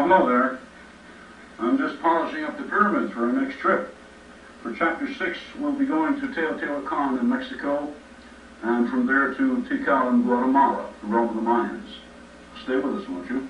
Well, hello there. I'm just polishing up the pyramids for our next trip. For Chapter 6, we'll be going to Teotihuacan in Mexico, and from there to Tikal in Guatemala, the Rome of the Mayans. Stay with us, won't you?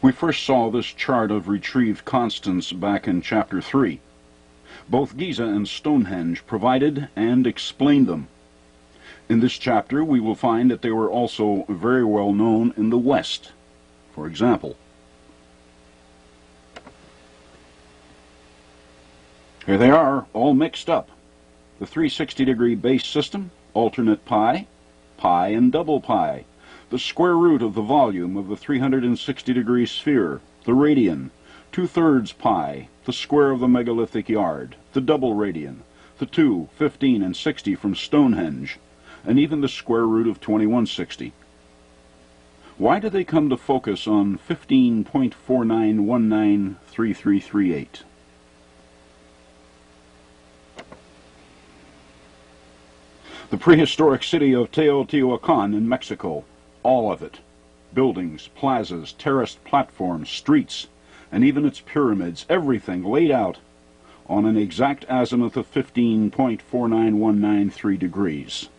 We first saw this chart of retrieved constants back in Chapter 3. Both Giza and Stonehenge provided and explained them. In this chapter we will find that they were also very well known in the West. For example, here they are, all mixed up. The 360-degree base system, alternate pi, pi and double pi. The square root of the volume of the 360-degree sphere, the radian, 2/3 pi, the square of the megalithic yard, the double radian, the 2, 15, and 60 from Stonehenge, and even the square root of 2160. Why do they come to focus on 15.49193338? The prehistoric city of Teotihuacan in Mexico. All of it. Buildings, plazas, terraced platforms, streets, and even its pyramids, everything laid out on an exact azimuth of 15.49193 degrees.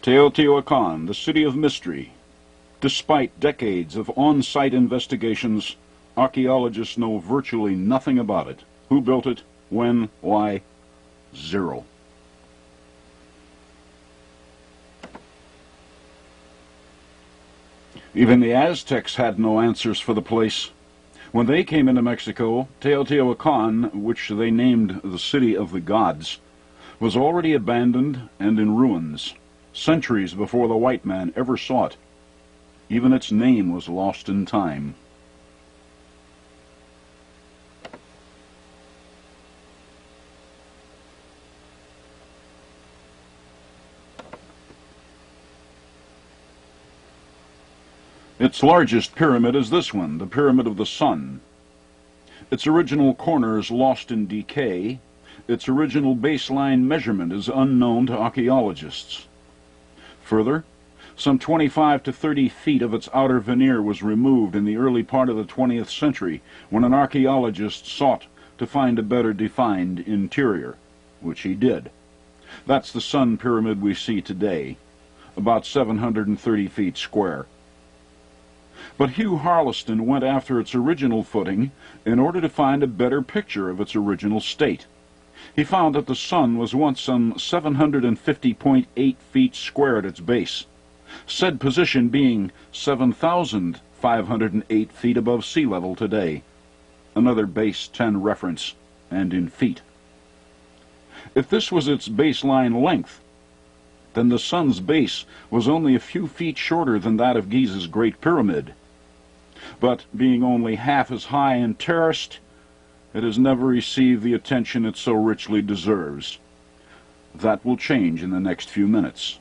Teotihuacan, the city of mystery. Despite decades of on-site investigations, archaeologists know virtually nothing about it. Who built it? When? Why? Zero. Even the Aztecs had no answers for the place. When they came into Mexico, Teotihuacan, which they named the City of the Gods, was already abandoned and in ruins, centuries before the white man ever saw it. Even its name was lost in time. Its largest pyramid is this one, the Pyramid of the Sun. Its original corner is lost in decay. Its original baseline measurement is unknown to archaeologists. Further, some 25 to 30 feet of its outer veneer was removed in the early part of the 20th century when an archaeologist sought to find a better defined interior, which he did. That's the Sun Pyramid we see today, about 730 feet square. But Hugh Harleston went after its original footing in order to find a better picture of its original state. He found that the Sun was once some 750.8 feet square at its base, said position being 7,508 feet above sea level today. Another base 10 reference, and in feet. If this was its baseline length, then the Sun's base was only a few feet shorter than that of Giza's Great Pyramid. But being only half as high and terraced, it has never received the attention it so richly deserves. That will change in the next few minutes.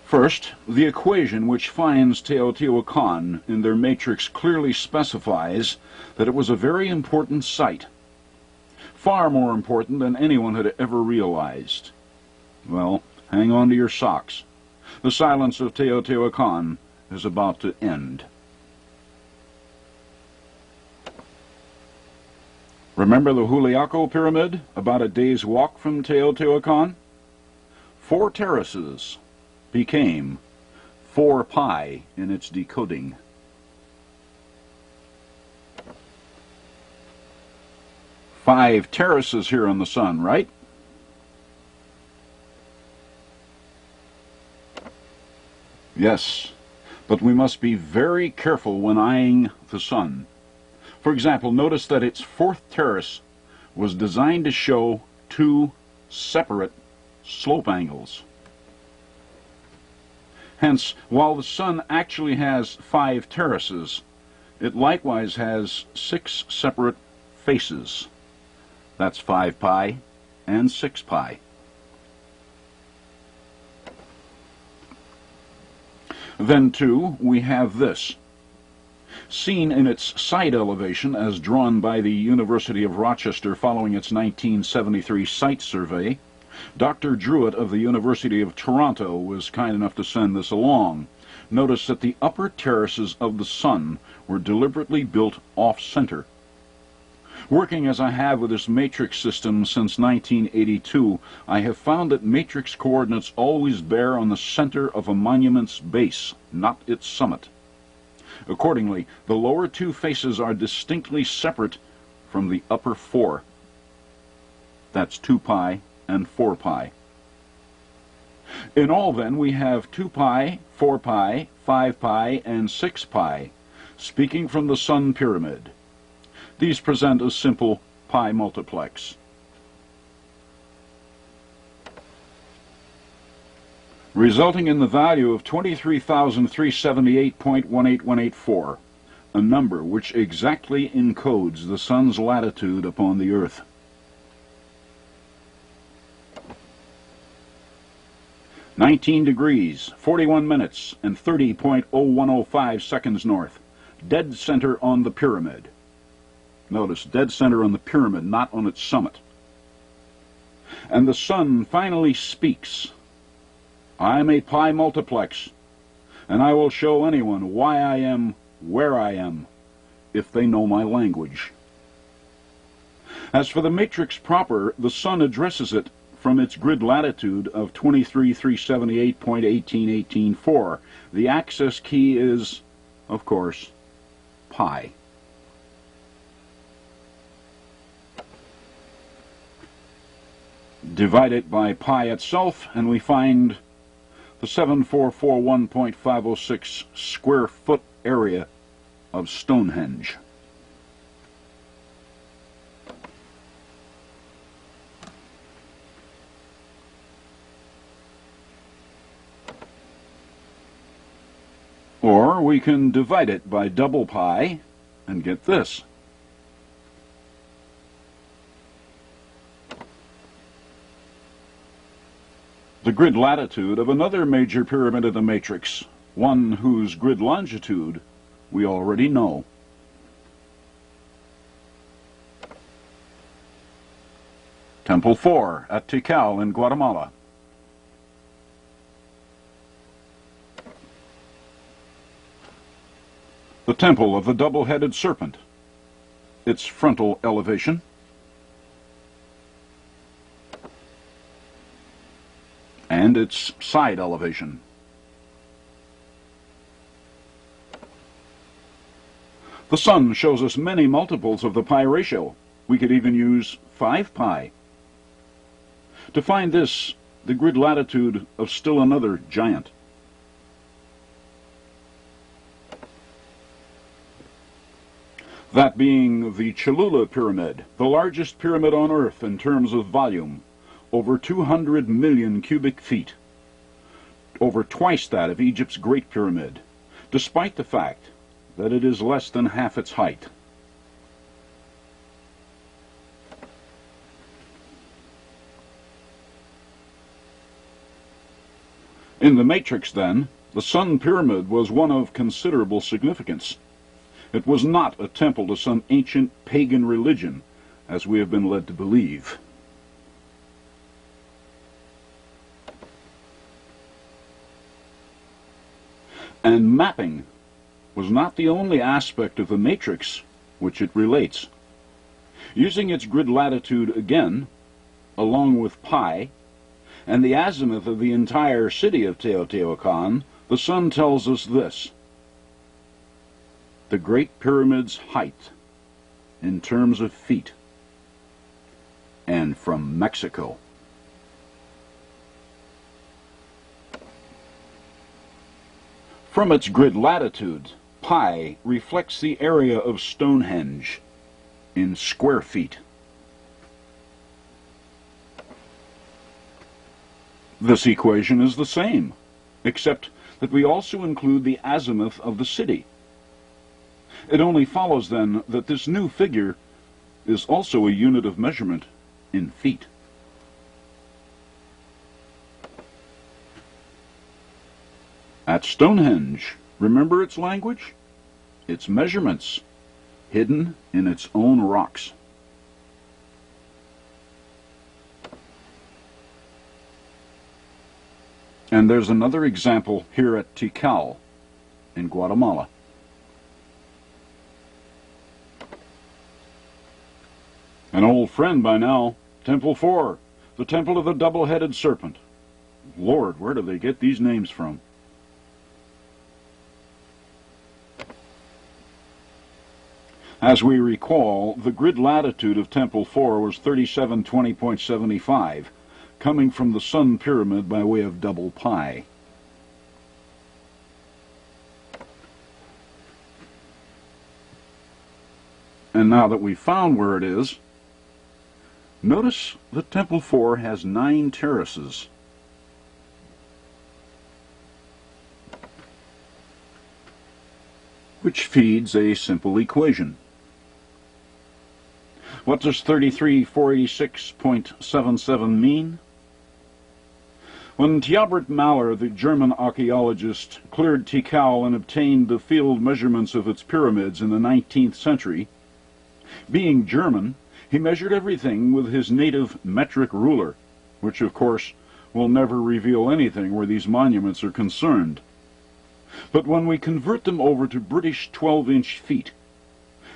First, the equation which finds Teotihuacan in their matrix clearly specifies that it was a very important site. Far more important than anyone had ever realized. Well, hang on to your socks. The silence of Teotihuacan is about to end. Remember the Juliaco Pyramid, about a day's walk from Teotihuacan? 4 terraces became 4 pi in its decoding. Five terraces here on the Sun, right? Yes, but we must be very careful when eyeing the Sun. For example, notice that its 4th terrace was designed to show two separate slope angles. Hence, while the sun actually has 5 terraces, it likewise has 6 separate faces. That's 5 pi and 6 pi. Then, too, we have this. Seen in its side elevation as drawn by the University of Rochester following its 1973 site survey, Dr. Druitt of the University of Toronto was kind enough to send this along. Notice that the upper terraces of the sun were deliberately built off-center. Working as I have with this matrix system since 1982, I have found that matrix coordinates always bear on the center of a monument's base, not its summit. Accordingly, the lower 2 faces are distinctly separate from the upper 4. That's 2 pi and 4 pi. In all, then, we have 2 pi, 4 pi, 5 pi, and 6 pi, speaking from the sun pyramid. These present a simple pi multiplex. Resulting in the value of 23,378.18184, a number which exactly encodes the sun's latitude upon the earth. (19°, 41 minutes, and 30.0105 seconds north, dead center on the pyramid. Notice, dead center on the pyramid, not on its summit. And the sun finally speaks. I'm a pi multiplex, and I will show anyone why I am where I am, if they know my language. As for the matrix proper, the sun addresses it from its grid latitude of 23,378.18184. The access key is, of course, pi. Divide it by pi itself, and we find the 7441.506 square foot area of Stonehenge. Or we can divide it by double pi and get this. The grid latitude of another major pyramid of the matrix, one whose grid longitude we already know. Temple 4 at Tikal in Guatemala. The Temple of the Double-Headed Serpent, its frontal elevation. And its side elevation. The sun shows us many multiples of the pi ratio. We could even use 5 pi. To find this, the grid latitude of still another giant. That being the Cholula Pyramid, the largest pyramid on Earth in terms of volume. Over 200 million cubic feet, over twice that of Egypt's Great Pyramid, despite the fact that it is less than half its height. In the matrix, then, the Sun Pyramid was one of considerable significance. It was not a temple to some ancient pagan religion, as we have been led to believe. And mapping was not the only aspect of the matrix which it relates. Using its grid latitude again, along with pi, and the azimuth of the entire city of Teotihuacan, the sun tells us this: the Great Pyramid's height in terms of feet, and from Mexico. From its grid latitude, pi reflects the area of Stonehenge in square feet. This equation is the same, except that we also include the azimuth of the city. It only follows then that this new figure is also a unit of measurement in feet. At Stonehenge, remember its language? Its measurements, hidden in its own rocks. And there's another example here at Tikal in Guatemala. An old friend by now, Temple 4, the Temple of the Double-Headed Serpent. Lord, where do they get these names from? As we recall, the grid latitude of Temple 4 was 3720.75, coming from the Sun Pyramid by way of double pi. And now that we've found where it is, notice that Temple 4 has 9 terraces. Which feeds a simple equation. What does 33,486.77 mean? When Thiobert Mahler, the German archaeologist, cleared Tikal and obtained the field measurements of its pyramids in the 19th century, being German, he measured everything with his native metric ruler, which of course will never reveal anything where these monuments are concerned. But when we convert them over to British 12-inch feet,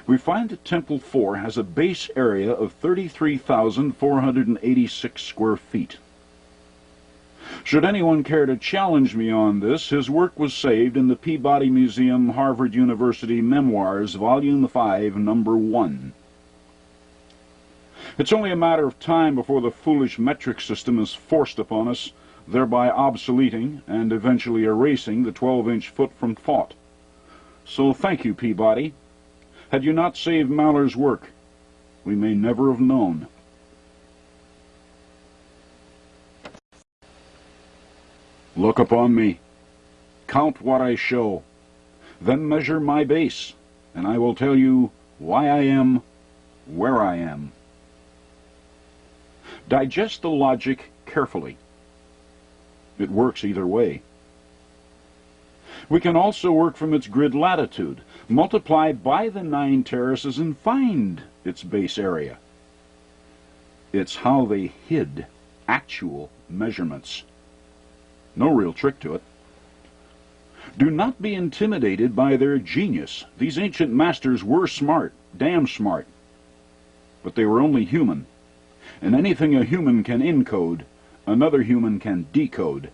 we find that Temple 4 has a base area of 33,486 square feet. Should anyone care to challenge me on this, his work was saved in the Peabody Museum, Harvard University Memoirs, Volume 5, Number 1. It's only a matter of time before the foolish metric system is forced upon us, thereby obsoleting and eventually erasing the 12-inch foot from thought. So thank you, Peabody. Had you not saved Mahler's work, we may never have known. Look upon me, count what I show, then measure my base, and I will tell you why I am where I am. Digest the logic carefully. It works either way. We can also work from its grid latitude, multiply by the 9 terraces, and find its base area. It's how they hid actual measurements. No real trick to it. Do not be intimidated by their genius. These ancient masters were smart, damn smart. But they were only human. And anything a human can encode, another human can decode.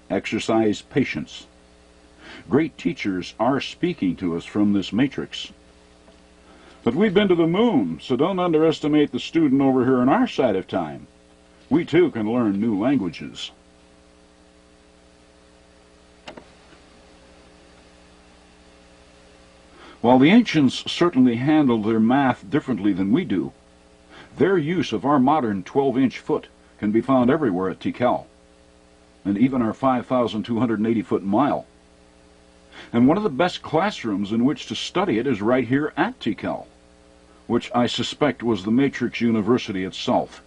Exercise patience. Great teachers are speaking to us from this matrix. But we've been to the moon, so don't underestimate the student over here on our side of time. We too can learn new languages. While the ancients certainly handled their math differently than we do, their use of our modern 12-inch foot can be found everywhere at Tikal, and even our 5,280-foot mile. And one of the best classrooms in which to study it is right here at Tikal, which I suspect was the Matrix University itself.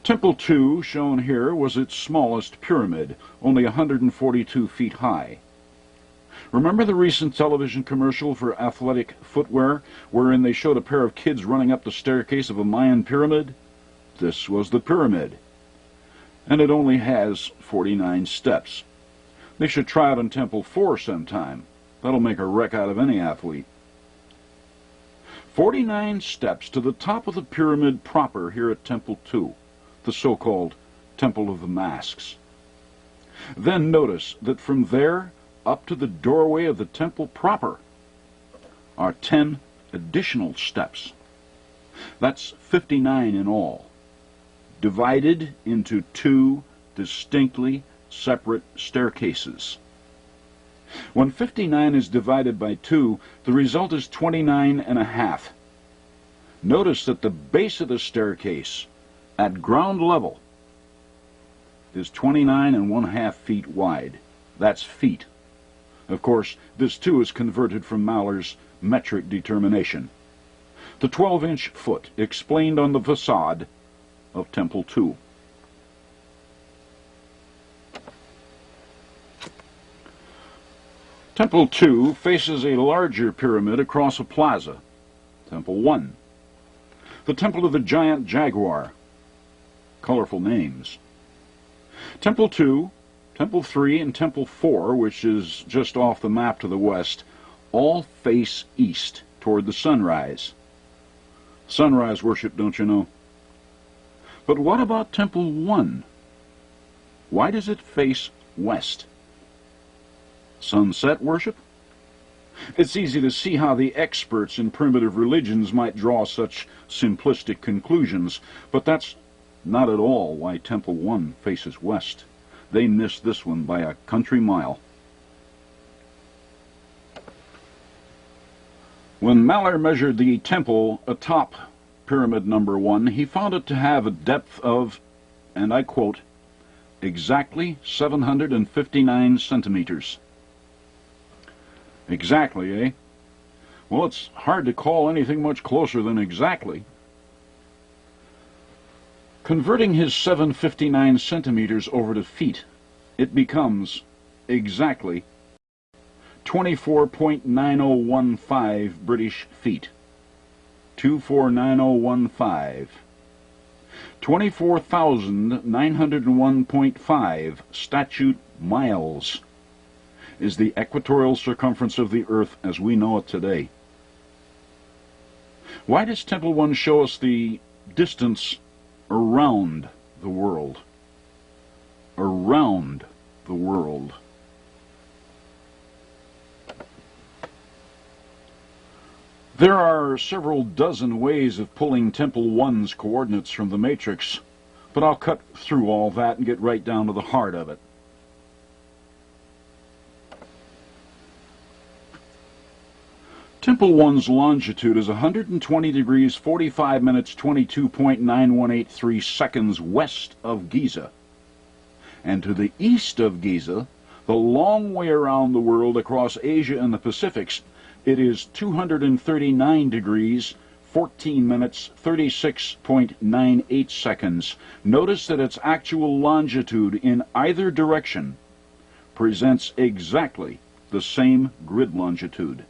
Temple 2, shown here, was its smallest pyramid, only 142 feet high. Remember the recent television commercial for athletic footwear, wherein they showed a pair of kids running up the staircase of a Mayan pyramid? This was the pyramid. And it only has 49 steps. They should try it on Temple 4 sometime. That'll make a wreck out of any athlete. 49 steps to the top of the pyramid proper here at Temple 2, the so-called Temple of the Masks. Then notice that from there up to the doorway of the temple proper are 10 additional steps. That's 59 in all, divided into 2 distinctly separate staircases. When 59 is divided by 2, the result is 29.5. Notice that the base of the staircase, at ground level, is 29.5 feet wide. That's feet. Of course, this too is converted from Maller's metric determination. The 12-inch foot explained on the facade of Temple 2. Temple 2 faces a larger pyramid across a plaza. Temple 1. The Temple of the Giant Jaguar. Colorful names. Temple 2, Temple 3, and Temple 4, which is just off the map to the west, all face east toward the sunrise. Sunrise worship, don't you know? But what about Temple 1? Why does it face west? Sunset worship? It's easy to see how the experts in primitive religions might draw such simplistic conclusions, but that's not at all why Temple 1 faces west. They missed this one by a country mile. When Maller measured the temple atop Pyramid number 1, he found it to have a depth of, and I quote, exactly 759 centimeters. Exactly, eh? Well, it's hard to call anything much closer than exactly. Converting his 759 centimeters over to feet, it becomes exactly 24.9015 British feet. 249015. 24,901.5 statute miles is the equatorial circumference of the Earth as we know it today. Why does Temple 1 show us the distance around the world? Around the world. There are several dozen ways of pulling Temple 1's coordinates from the matrix, but I'll cut through all that and get right down to the heart of it. Temple 1's longitude is 120 degrees 45 minutes 22.9183 seconds west of Giza. And to the east of Giza, the long way around the world across Asia and the Pacifics, it is 239 degrees 14 minutes 36.98 seconds. Notice that its actual longitude in either direction presents exactly the same grid longitude.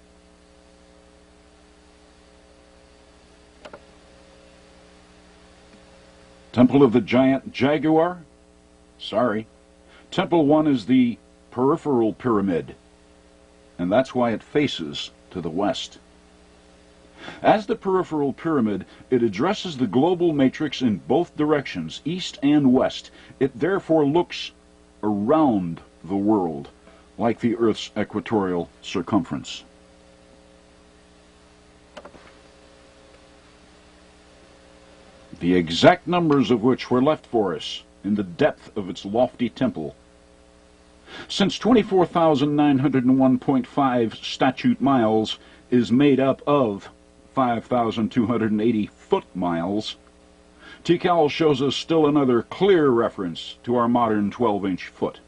Temple of the Giant Jaguar? Sorry. Temple 1 is the peripheral pyramid, and that's why it faces to the west. As the peripheral pyramid, it addresses the global matrix in both directions, east and west. It therefore looks around the world, like the Earth's equatorial circumference. The exact numbers of which were left for us in the depth of its lofty temple. Since 24,901.5 statute miles is made up of 5,280 foot miles, Tikal shows us still another clear reference to our modern 12-inch foot.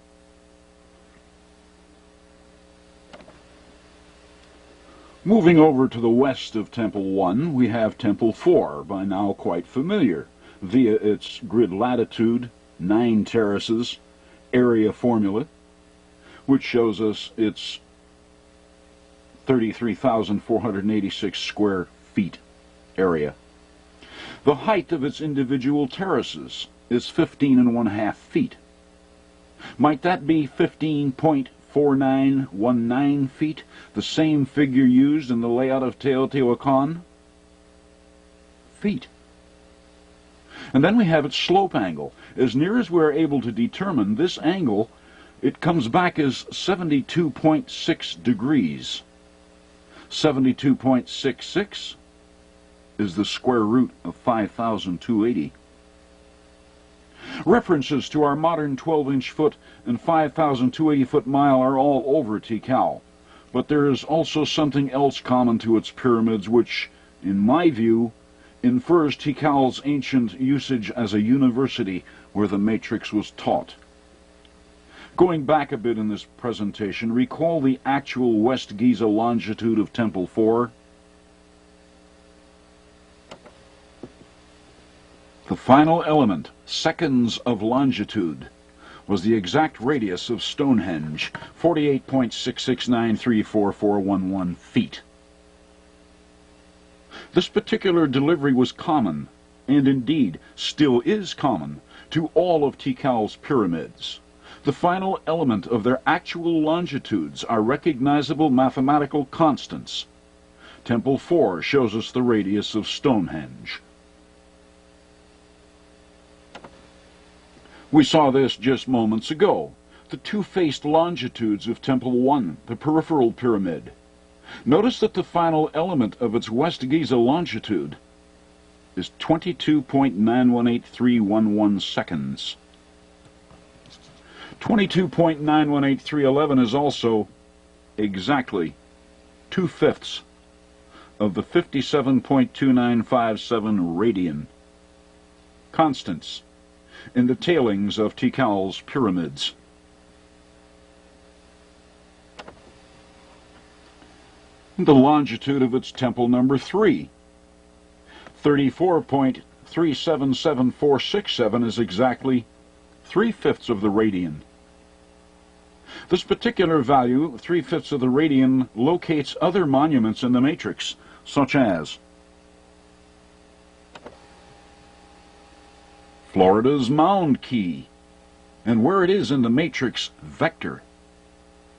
Moving over to the west of Temple 1, we have Temple 4, by now quite familiar, via its grid latitude, 9 terraces, area formula, which shows us its 33,486 square feet area. The height of its individual terraces is 15.5 feet. Might that be 15.4919 feet, the same figure used in the layout of Teotihuacan? Feet. And then we have its slope angle. As near as we're able to determine this angle, it comes back as 72.6 degrees. 72.66 is the square root of 5,280. References to our modern 12-inch foot and 5,280 foot mile are all over Tikal, but there is also something else common to its pyramids which, in my view, infers Tikal's ancient usage as a university where the matrix was taught. Going back a bit in this presentation, recall the actual West Giza longitude of Temple 4. The final element, seconds of longitude, was the exact radius of Stonehenge, 48.6693411 feet. This particular delivery was common, and indeed still is common, to all of Tikal's pyramids. The final element of their actual longitudes are recognizable mathematical constants. Temple 4 shows us the radius of Stonehenge. We saw this just moments ago, the two-faced longitudes of Temple 1, the peripheral pyramid. Notice that the final element of its West Giza longitude is 22.918311 seconds. 22.918311 is also exactly 2/5 of the 57.2957 radian constants in the tailings of Tikal's pyramids. The longitude of its temple number 3, 34.377467, is exactly 3/5 of the radian. This particular value, 3/5 of the radian, locates other monuments in the matrix, such as Florida's Mound Key, and where it is in the matrix vector.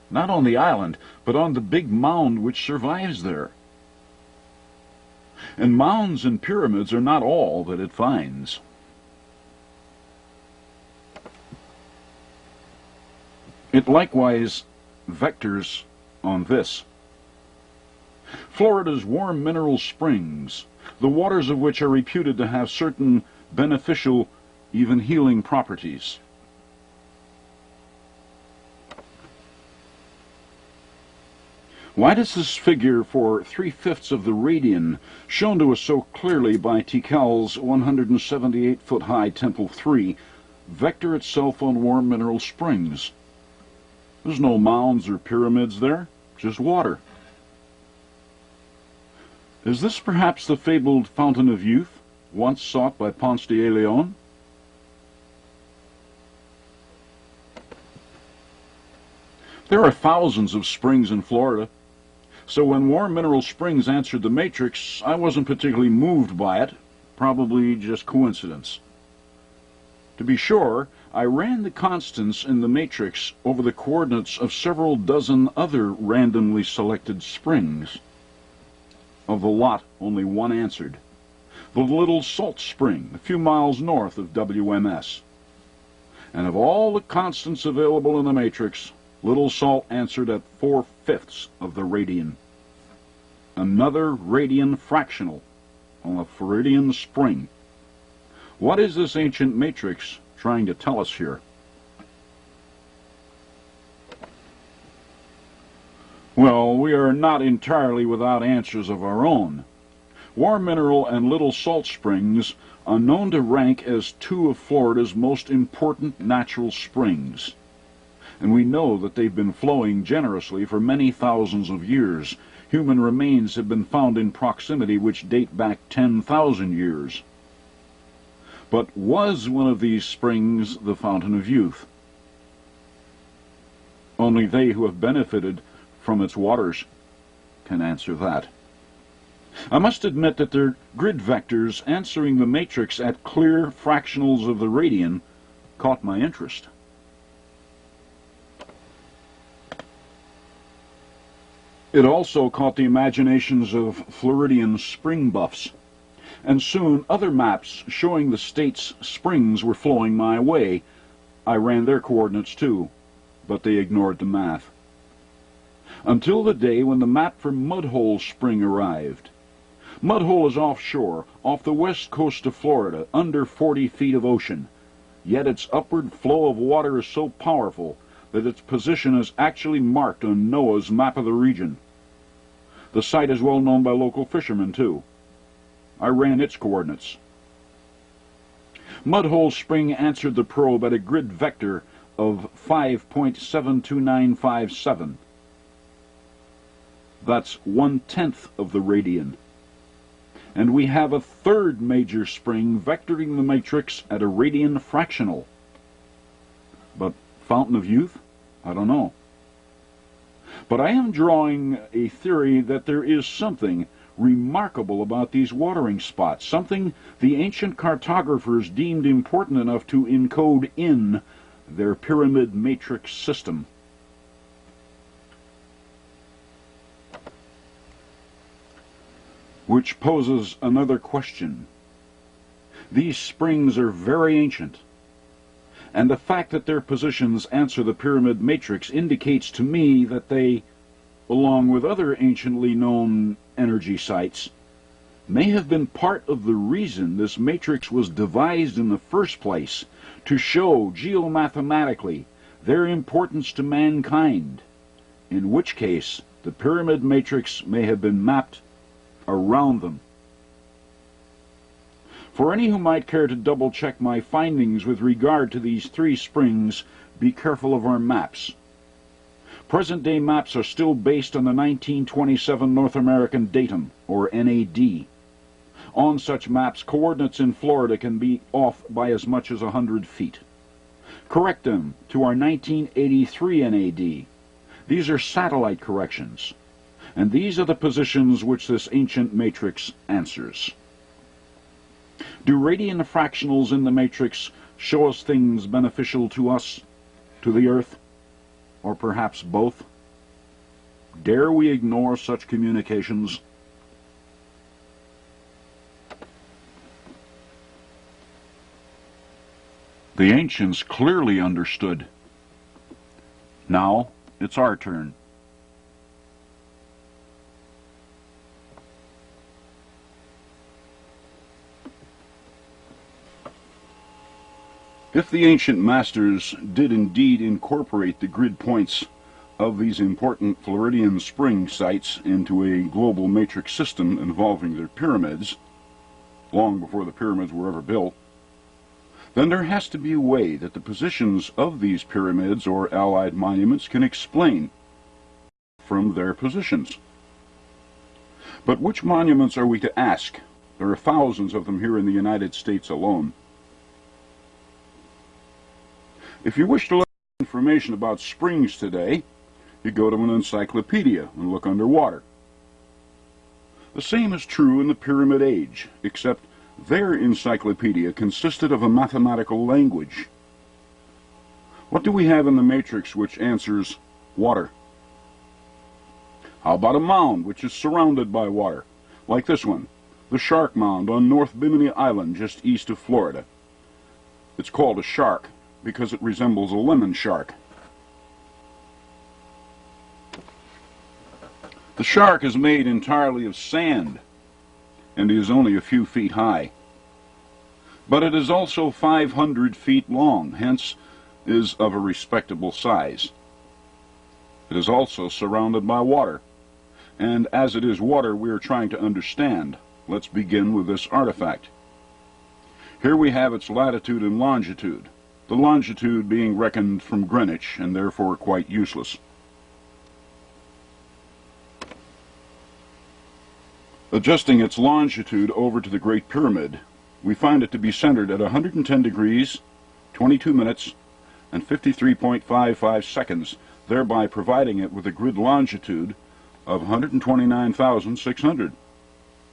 Not on the island, but on the big mound which survives there. And mounds and pyramids are not all that it finds. It likewise vectors on this. Florida's warm mineral springs, the waters of which are reputed to have certain beneficial, even healing properties. Why does this figure for 3/5 of the radian, shown to us so clearly by Tikal's 178-foot-high Temple 3, vector itself on warm mineral springs? There's no mounds or pyramids there, just water. Is this perhaps the fabled Fountain of Youth, once sought by Ponce de Leon? There are thousands of springs in Florida, so when warm mineral springs answered the matrix, I wasn't particularly moved by it, probably just coincidence. To be sure, I ran the constants in the matrix over the coordinates of several dozen other randomly selected springs. Of the lot, only one answered. The Little Salt Spring, a few miles north of WMS. And of all the constants available in the matrix, Little Salt answered at 4/5 of the radian. Another radian fractional on a Floridian spring. What is this ancient matrix trying to tell us here? Well, we are not entirely without answers of our own. Warm Mineral and Little Salt Springs are known to rank as two of Florida's most important natural springs. And we know that they've been flowing generously for many thousands of years. Human remains have been found in proximity which date back 10,000 years. But was one of these springs the Fountain of Youth? Only they who have benefited from its waters can answer that. I must admit that their grid vectors answering the matrix at clear fractionals of the radian caught my interest. It also caught the imaginations of Floridian spring buffs, and soon other maps showing the state's springs were flowing my way. I ran their coordinates too, but they ignored the math. Until the day when the map for Mudhole Spring arrived. Mudhole is offshore, off the west coast of Florida, under 40 feet of ocean. Yet its upward flow of water is so powerful that its position is actually marked on NOAA's map of the region. The site is well known by local fishermen, too. I ran its coordinates. Mudhole Spring answered the probe at a grid vector of 5.72957. That's 1/10 of the radian. And we have a third major spring vectoring the matrix at a radian fractional. But fountain of youth? I don't know. But I am drawing a theory that there is something remarkable about these watering spots, something the ancient cartographers deemed important enough to encode in their pyramid matrix system. Which poses another question. These springs are very ancient, and the fact that their positions answer the pyramid matrix indicates to me that they, along with other anciently known energy sites, may have been part of the reason this matrix was devised in the first place, to show geomathematically their importance to mankind, in which case the pyramid matrix may have been mapped around them. For any who might care to double-check my findings with regard to these three springs, be careful of our maps. Present-day maps are still based on the 1927 North American datum, or NAD. On such maps, coordinates in Florida can be off by as much as 100 feet. Correct them to our 1983 NAD. These are satellite corrections, and these are the positions which this ancient matrix answers. Do radian fractionals in the matrix show us things beneficial to us, to the Earth, or perhaps both? Dare we ignore such communications? The ancients clearly understood. Now it's our turn. If the ancient masters did indeed incorporate the grid points of these important Floridian spring sites into a global matrix system involving their pyramids, long before the pyramids were ever built, then there has to be a way that the positions of these pyramids or allied monuments can explain from their positions. But which monuments are we to ask? There are thousands of them here in the United States alone. If you wish to learn information about springs today, you go to an encyclopedia and look underwater. The same is true in the Pyramid Age, except their encyclopedia consisted of a mathematical language. What do we have in the matrix which answers water? How about a mound which is surrounded by water, like this one, the Shark Mound on North Bimini Island just east of Florida? It's called a shark because it resembles a lemon shark. The shark is made entirely of sand, and is only a few feet high. But it is also 500 feet long, hence is of a respectable size. It is also surrounded by water, and as it is water we are trying to understand, let's begin with this artifact. Here we have its latitude and longitude, the longitude being reckoned from Greenwich and therefore quite useless. Adjusting its longitude over to the Great Pyramid, we find it to be centered at 110 degrees, 22 minutes, and 53.55 seconds, thereby providing it with a grid longitude of 129,600,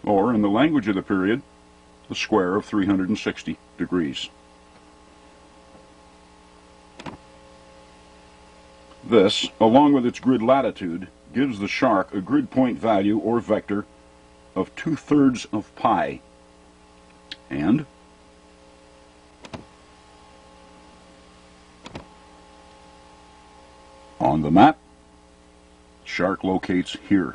or, in the language of the period, the square of 360 degrees. This, along with its grid latitude, gives the shark a grid point value or vector of 2/3 of pi, and on the map, shark locates here.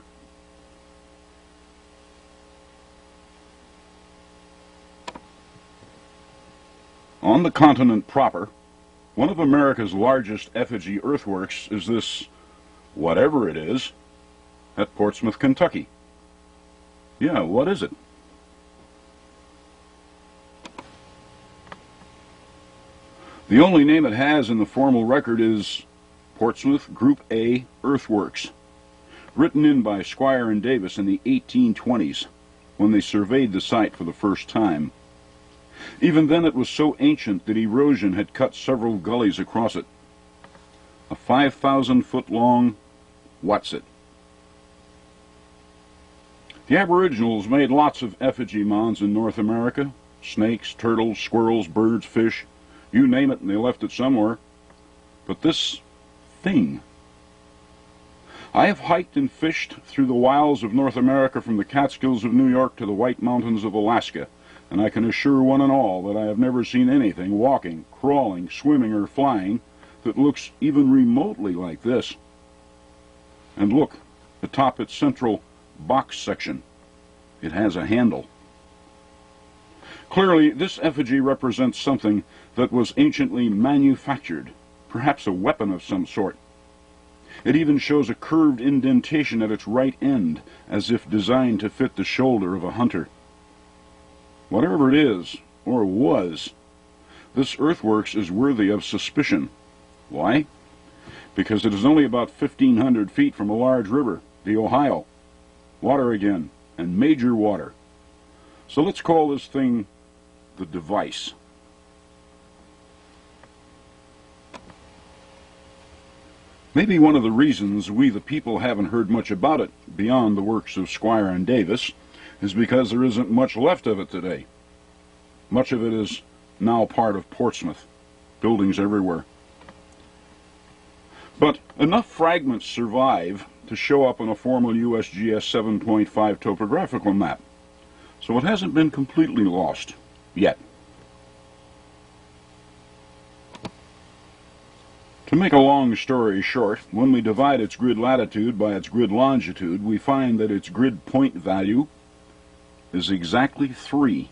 On the continent proper, one of America's largest effigy earthworks is this, whatever it is, at Portsmouth, Kentucky. Yeah, what is it? The only name it has in the formal record is Portsmouth Group A Earthworks, written in by Squire and Davis in the 1820s, when they surveyed the site for the first time. Even then it was so ancient that erosion had cut several gullies across it. A 5,000-foot-long what's-it. The Aboriginals made lots of effigy mounds in North America. Snakes, turtles, squirrels, birds, fish, you name it, and they left it somewhere. But this thing... I have hiked and fished through the wilds of North America from the Catskills of New York to the White Mountains of Alaska, and I can assure one and all that I have never seen anything walking, crawling, swimming, or flying that looks even remotely like this. And look, atop its central box section, it has a handle. Clearly, this effigy represents something that was anciently manufactured, perhaps a weapon of some sort. It even shows a curved indentation at its right end, as if designed to fit the shoulder of a hunter. Whatever it is, or was, this earthworks is worthy of suspicion. Why? Because it is only about 1,500 feet from a large river, the Ohio. Water again, and major water. So let's call this thing the device. Maybe one of the reasons we the people haven't heard much about it, beyond the works of Squire and Davis, is because there isn't much left of it today. Much of it is now part of Portsmouth. Buildings everywhere. But enough fragments survive to show up on a formal USGS 7.5 topographical map. So it hasn't been completely lost yet. To make a long story short, when we divide its grid latitude by its grid longitude, we find that its grid point value is exactly 3.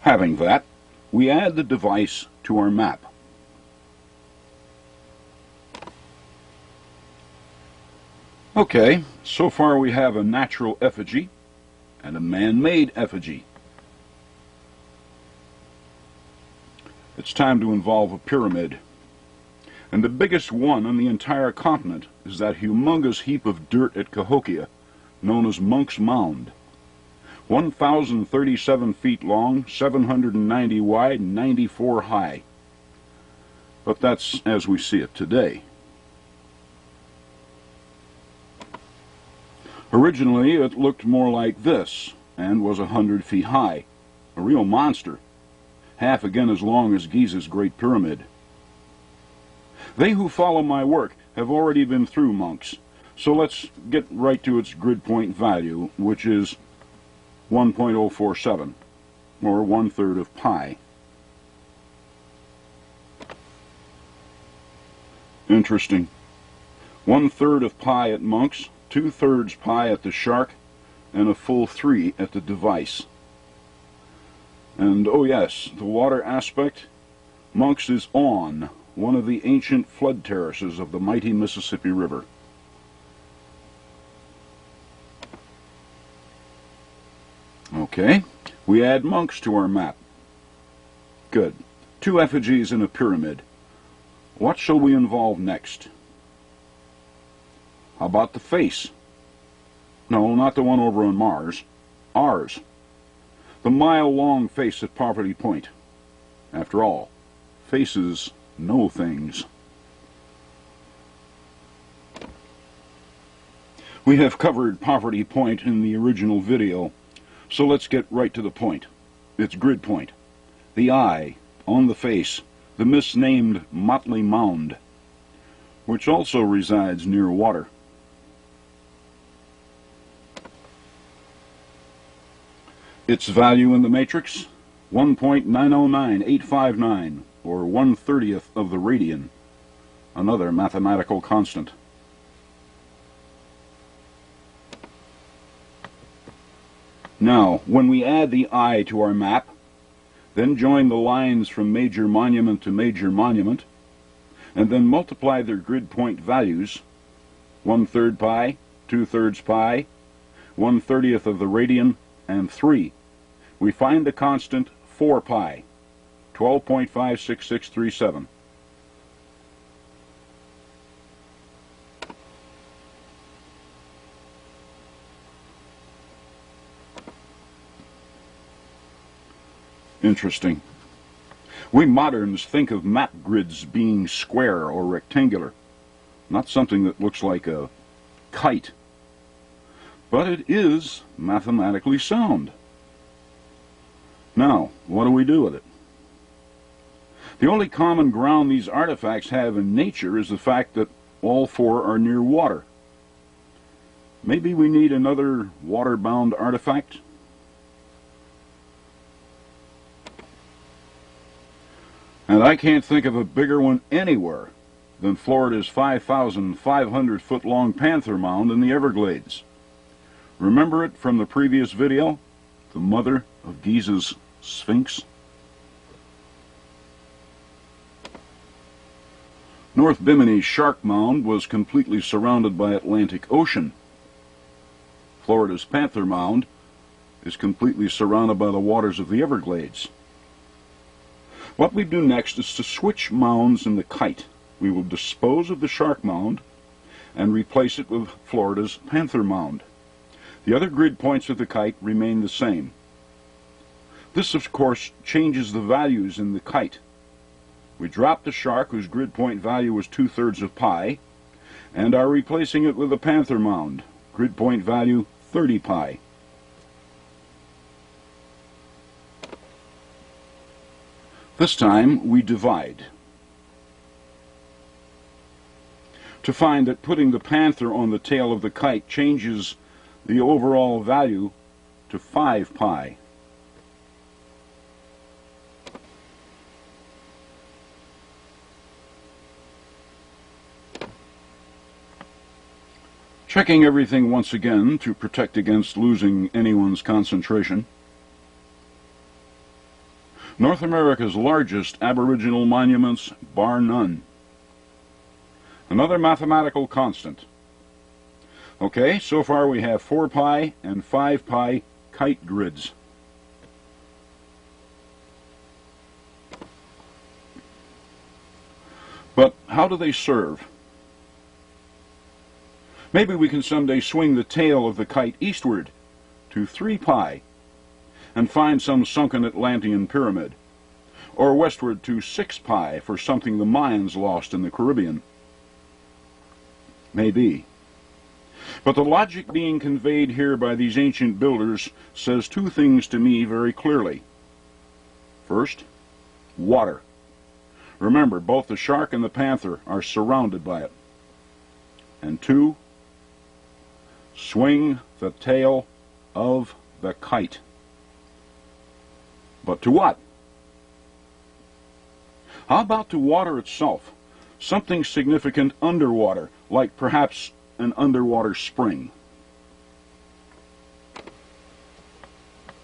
Having that, we add the device to our map. Okay, so far we have a natural effigy and a man-made effigy. It's time to involve a pyramid. And the biggest one on the entire continent is that humongous heap of dirt at Cahokia, known as Munck's Mound. 1,037 feet long, 790 wide, and 94 high. But that's as we see it today. Originally, it looked more like this, and was 100 feet high. A real monster. Half again as long as Giza's Great Pyramid. They who follow my work have already been through Munck's, so let's get right to its grid point value, which is 1.047, or 1/3 of pi. Interesting. 1/3 of pi at Munck's, 2/3 pi at the Shark, and a full 3 at the device. And oh yes, the water aspect, Munck's is on one of the ancient flood terraces of the mighty Mississippi River. Okay, we add Munck's to our map. Good. 2 effigies in a pyramid. What shall we involve next? How about the face? No, not the one over on Mars. Ours. The mile-long face at Poverty Point. After all, faces know things. We have covered Poverty Point in the original video, so let's get right to the point. Its grid point. The eye on the face, the misnamed Motley Mound, which also resides near water. Its value in the matrix, 1.909859, or 1/30th of the radian, another mathematical constant. Now, when we add the eye to our map, then join the lines from major monument to major monument, and then multiply their grid point values, 1/3 pi, 2/3 pi, 1/30th of the radian, and 3, we find the constant 4 pi, 12.56637. Interesting. We moderns think of map grids being square or rectangular, not something that looks like a kite. But it is mathematically sound. Now, what do we do with it? The only common ground these artifacts have in nature is the fact that all four are near water. Maybe we need another water-bound artifact? And I can't think of a bigger one anywhere than Florida's 5,500-foot-long Panther Mound in the Everglades. Remember it from the previous video? The mother of Giza's Sphinx? North Bimini's Shark Mound was completely surrounded by Atlantic Ocean. Florida's Panther Mound is completely surrounded by the waters of the Everglades. What we do next is to switch mounds in the kite. We will dispose of the Shark Mound and replace it with Florida's Panther Mound. The other grid points of the kite remain the same. This, of course, changes the values in the kite. We drop the Shark, whose grid point value was 2/3 of pi, and are replacing it with the Panther Mound, grid point value 30 pi. This time we divide, to find that putting the panther on the tail of the kite changes the overall value to 5 pi. Checking everything once again to protect against losing anyone's concentration. North America's largest Aboriginal monuments, bar none. Another mathematical constant. Okay, so far we have 4 pi and 5 pi kite grids. But how do they serve? Maybe we can someday swing the tail of the kite eastward to 3 pi and find some sunken Atlantean pyramid, or westward to 6 pi for something the Mayans lost in the Caribbean. Maybe. But the logic being conveyed here by these ancient builders says two things to me very clearly. First, water. Remember, both the shark and the panther are surrounded by it. And two, swing the tail of the kite. But to what? How about to water itself? Something significant underwater, like perhaps an underwater spring.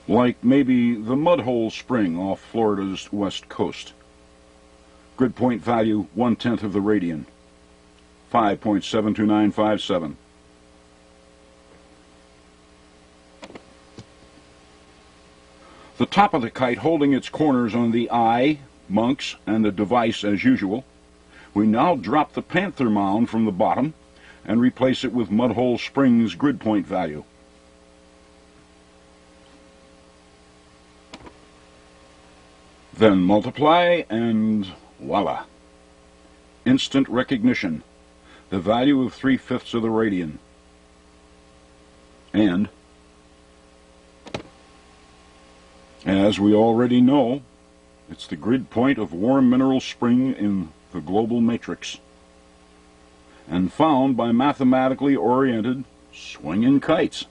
Like maybe the Mudhole Spring off Florida's west coast. Grid point value 1/10 of the radian, 5.72957. The top of the kite holding its corners on the eye, Munck's, and the device as usual. We now drop the Panther Mound from the bottom and replace it with Mudhole Spring's grid point value. Then multiply and voila. Instant recognition. The value of 3/5 of the radian. And as we already know, it's the grid point of warm mineral spring in the global matrix, and found by mathematically oriented swinging kites.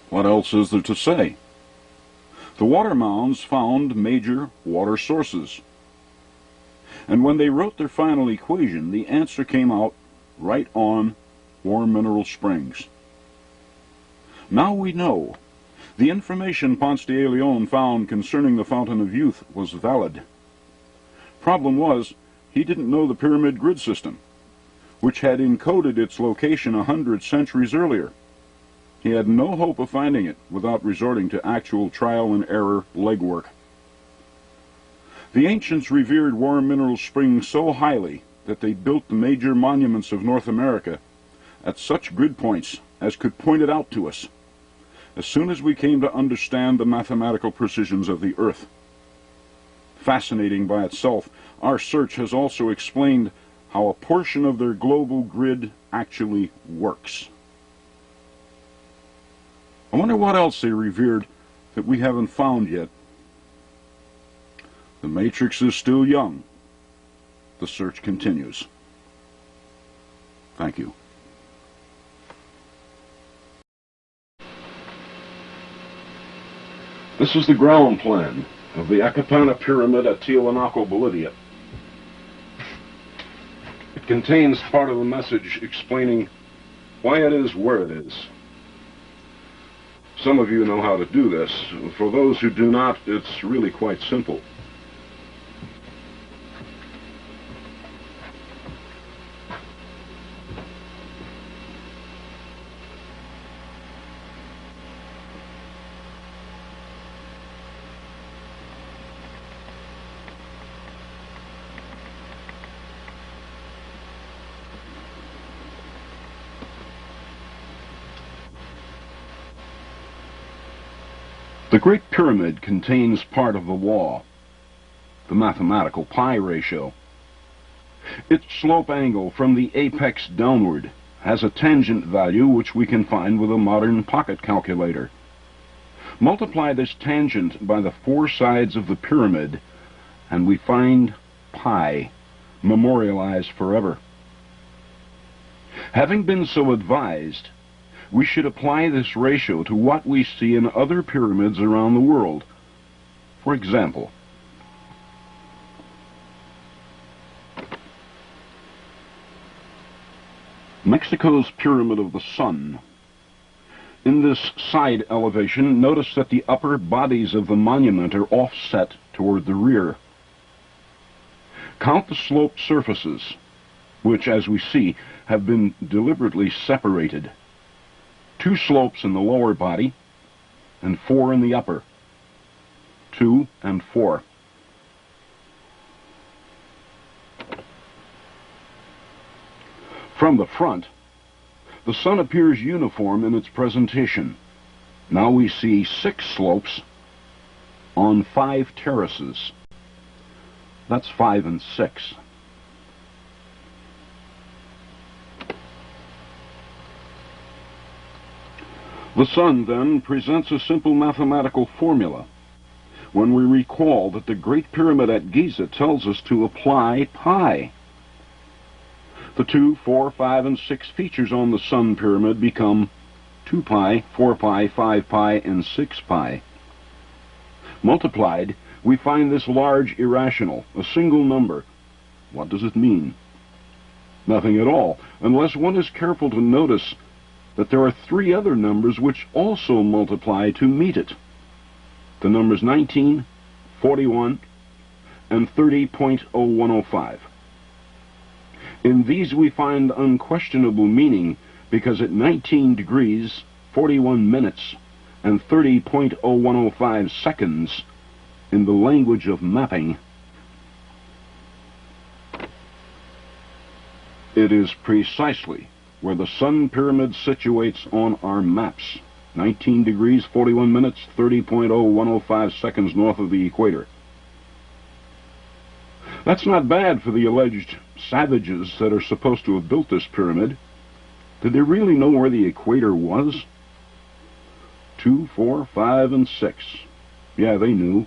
What else is there to say? The water mounds found major water sources, and when they wrote their final equation, the answer came out right on warm mineral springs. Now we know the information Ponce de Leon found concerning the Fountain of Youth was valid. Problem was, he didn't know the pyramid grid system. which had encoded its location 100 centuries earlier. He had no hope of finding it without resorting to actual trial and error legwork. The ancients revered War Mineral Springs so highly that they built the major monuments of North America at such grid points as could point it out to us, as soon as we came to understand the mathematical precisions of the Earth. Fascinating by itself, our search has also explained how a portion of their global grid actually works. I wonder what else they revered that we haven't found yet. The matrix is still young. The search continues. Thank you. This is the ground plan of the Acapana Pyramid at Tiwanaku, Bolivia. It contains part of a message explaining why it is where it is. Some of you know how to do this. For those who do not, it's really quite simple. The Great Pyramid contains part of the law, the mathematical pi ratio. Its slope angle from the apex downward has a tangent value which we can find with a modern pocket calculator. Multiply this tangent by the four sides of the pyramid and we find pi, memorialized forever. Having been so advised, we should apply this ratio to what we see in other pyramids around the world. For example, Mexico's Pyramid of the Sun. In this side elevation, notice that the upper bodies of the monument are offset toward the rear. Count the sloped surfaces, which, as we see, have been deliberately separated. 2 slopes in the lower body, and 4 in the upper. 2 and 4. From the front, the sun appears uniform in its presentation. Now we see 6 slopes on 5 terraces. That's 5 and 6. The sun, then, presents a simple mathematical formula when we recall that the Great Pyramid at Giza tells us to apply pi. The 2, 4, 5, and 6 features on the Sun Pyramid become 2 pi, 4 pi, 5 pi, and 6 pi. Multiplied, we find this large irrational, a single number. What does it mean? Nothing at all, unless one is careful to notice that there are 3 other numbers which also multiply to meet it. The numbers 19, 41, and 30.0105. In these we find unquestionable meaning because at 19 degrees, 41 minutes, and 30.0105 seconds, in the language of mapping, it is precisely where the Sun Pyramid situates on our maps. 19 degrees, 41 minutes, 30.0105 seconds north of the equator. That's not bad for the alleged savages that are supposed to have built this pyramid. Did they really know where the equator was? 2, 4, 5, and 6. Yeah, they knew.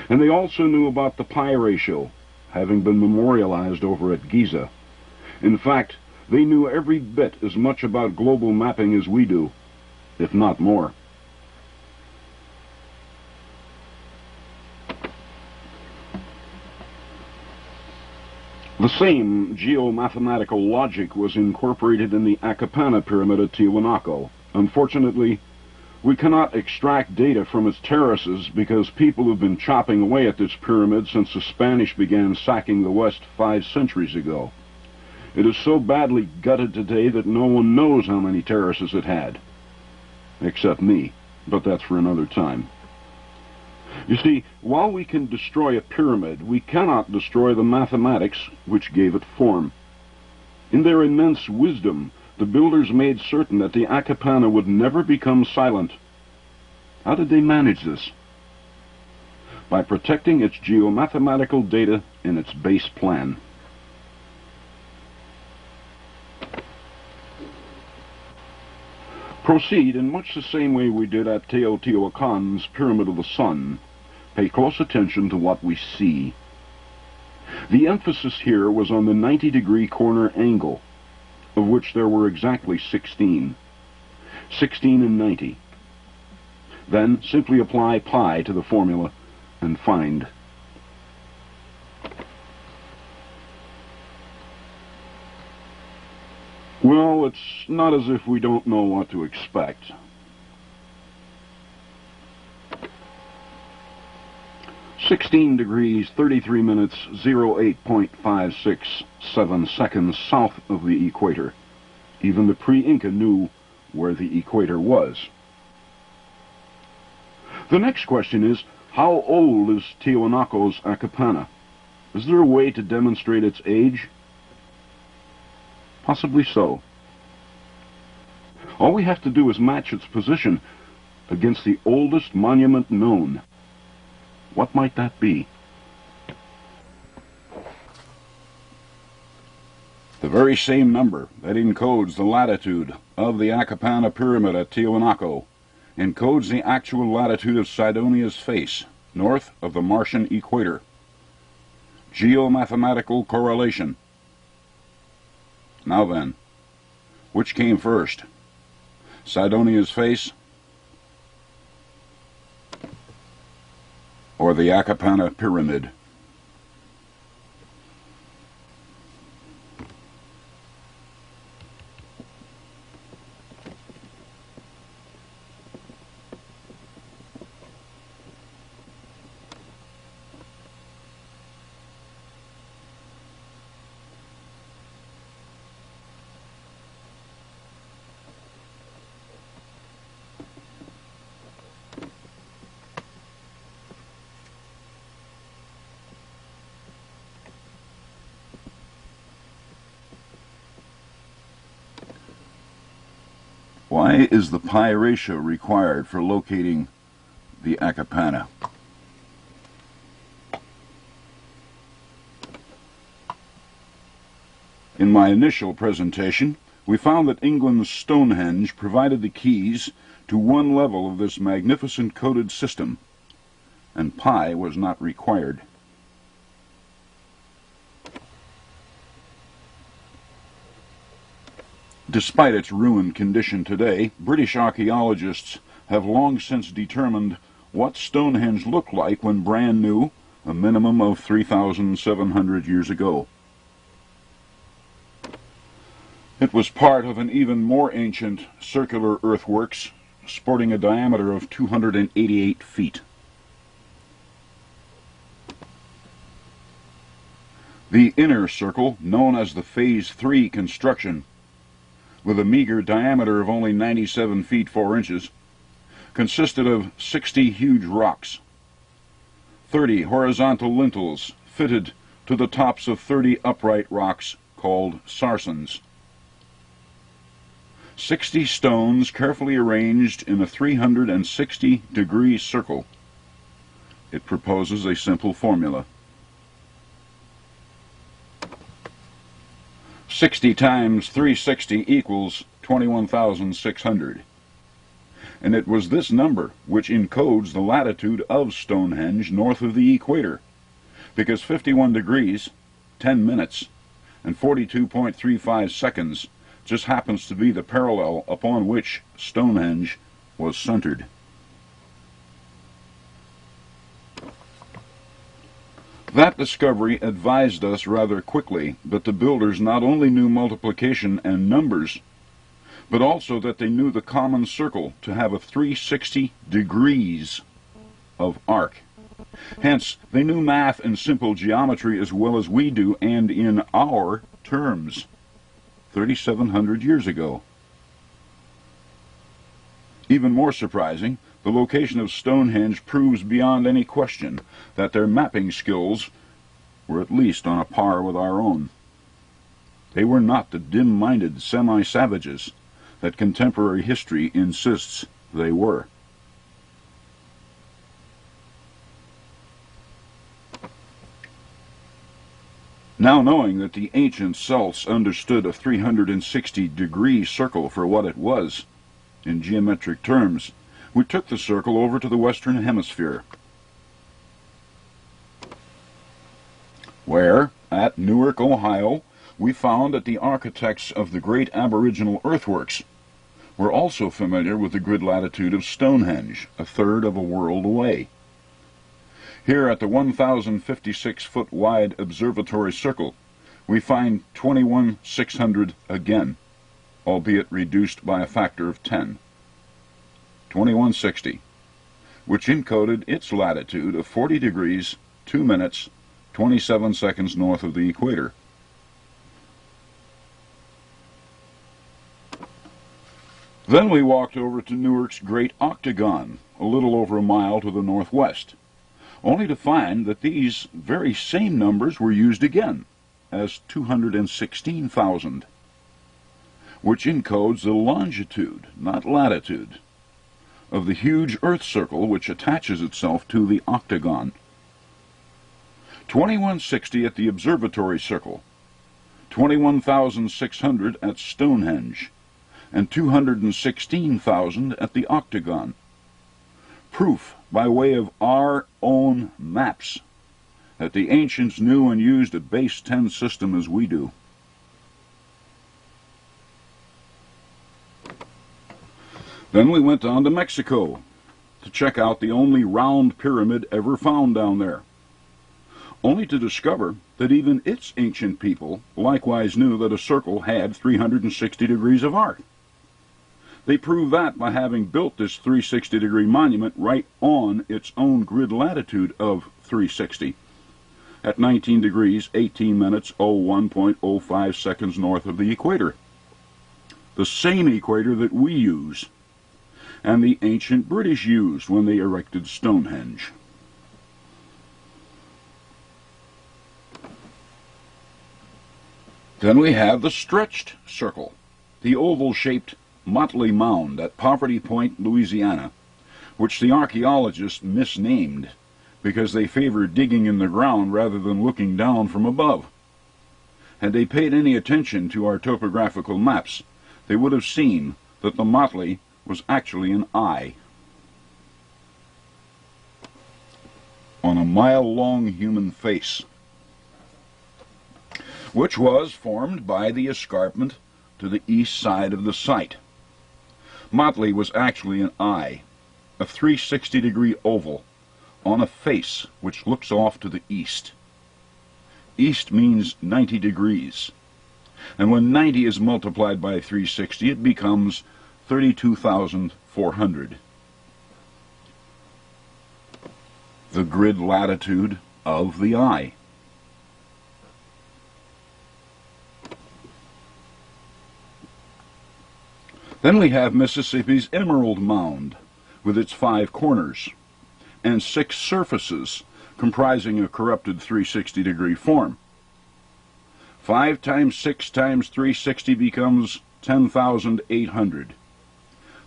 And they also knew about the pi ratio, having been memorialized over at Giza. In fact, they knew every bit as much about global mapping as we do, if not more. The same geomathematical logic was incorporated in the Acapana Pyramid at Tiwanaku. Unfortunately, we cannot extract data from its terraces because people have been chopping away at this pyramid since the Spanish began sacking the West 5 centuries ago. It is so badly gutted today that no one knows how many terraces it had. Except me, but that's for another time. You see, while we can destroy a pyramid, we cannot destroy the mathematics which gave it form. In their immense wisdom, the builders made certain that the Akapana would never become silent. How did they manage this? By protecting its geomathematical data in its base plan. Proceed in much the same way we did at Teotihuacan's Pyramid of the Sun. Pay close attention to what we see. The emphasis here was on the 90-degree corner angle, of which there were exactly 16. 16 and 90. Then simply apply pi to the formula and find. Well, it's not as if we don't know what to expect. "16 degrees, 33 minutes, 08.567 seconds south of the equator." Even the pre-Inca knew where the equator was. The next question is, how old is Tiwanaku's Akapana? Is there a way to demonstrate its age? Possibly so. All we have to do is match its position against the oldest monument known. What might that be? The very same number that encodes the latitude of the Akapana pyramid at Tiwanaku encodes the actual latitude of Sidonia's face, north of the Martian equator. Geomathematical correlation. Now then, which came first? Sidonia's face or the Akapana pyramid? Why is the pi ratio required for locating the Akapana? In my initial presentation, we found that England's Stonehenge provided the keys to one level of this magnificent coded system, and pi was not required. Despite its ruined condition today, British archaeologists have long since determined what Stonehenge looked like when brand new, a minimum of 3,700 years ago. It was part of an even more ancient circular earthworks, sporting a diameter of 288 feet. The inner circle, known as the Phase 3 construction, with a meager diameter of only 97 feet 4 inches, consisted of 60 huge rocks, 30 horizontal lintels fitted to the tops of 30 upright rocks called sarsens, 60 stones carefully arranged in a 360-degree circle. It proposes a simple formula. 60 times 360 equals 21,600. And it was this number which encodes the latitude of Stonehenge north of the equator, because 51 degrees, 10 minutes, and 42.35 seconds just happens to be the parallel upon which Stonehenge was centered. That discovery advised us rather quickly that the builders not only knew multiplication and numbers, but also that they knew the common circle to have a 360 degrees of arc. Hence, they knew math and simple geometry as well as we do, and in our terms. 3,700 years ago. Even more surprising, the location of Stonehenge proves beyond any question that their mapping skills were at least on a par with our own. They were not the dim-minded semi-savages that contemporary history insists they were. Now knowing that the ancient Celts understood a 360-degree circle for what it was, in geometric terms, we took the circle over to the Western Hemisphere, where, at Newark, Ohio, we found that the architects of the great aboriginal earthworks were also familiar with the grid latitude of Stonehenge, a third of a world away. Here at the 1,056-foot wide observatory circle, we find 21,600 again, albeit reduced by a factor of 10. 2160, which encoded its latitude of 40 degrees, 2 minutes, 27 seconds north of the equator. Then we walked over to Newark's Great Octagon, a little over a mile to the northwest, only to find that these very same numbers were used again, as 216,000, which encodes the longitude, not latitude, of the huge Earth circle which attaches itself to the octagon. 2160 at the observatory circle, 21,600 at Stonehenge, and 216,000 at the octagon. Proof, by way of our own maps, that the ancients knew and used a base 10 system as we do. Then we went on to Mexico to check out the only round pyramid ever found down there, only to discover that even its ancient people likewise knew that a circle had 360 degrees of arc. They proved that by having built this 360-degree monument right on its own grid latitude of 360, at 19 degrees, 18 minutes, 01.05 seconds north of the equator. The same equator that we use, and the ancient British used when they erected Stonehenge. Then we have the stretched circle, the oval-shaped Motley Mound at Poverty Point, Louisiana, which the archaeologists misnamed because they favor digging in the ground rather than looking down from above. Had they paid any attention to our topographical maps, they would have seen that the motley was actually an eye on a mile-long human face, which was formed by the escarpment to the east side of the site. Motley was actually an eye, a 360-degree oval, on a face which looks off to the east. East means 90 degrees, and when 90 is multiplied by 360, it becomes 32,400. The grid latitude of the eye. Then we have Mississippi's Emerald Mound, with its 5 corners, and 6 surfaces, comprising a corrupted 360-degree form. 5 times 6 times 360 becomes 10,800,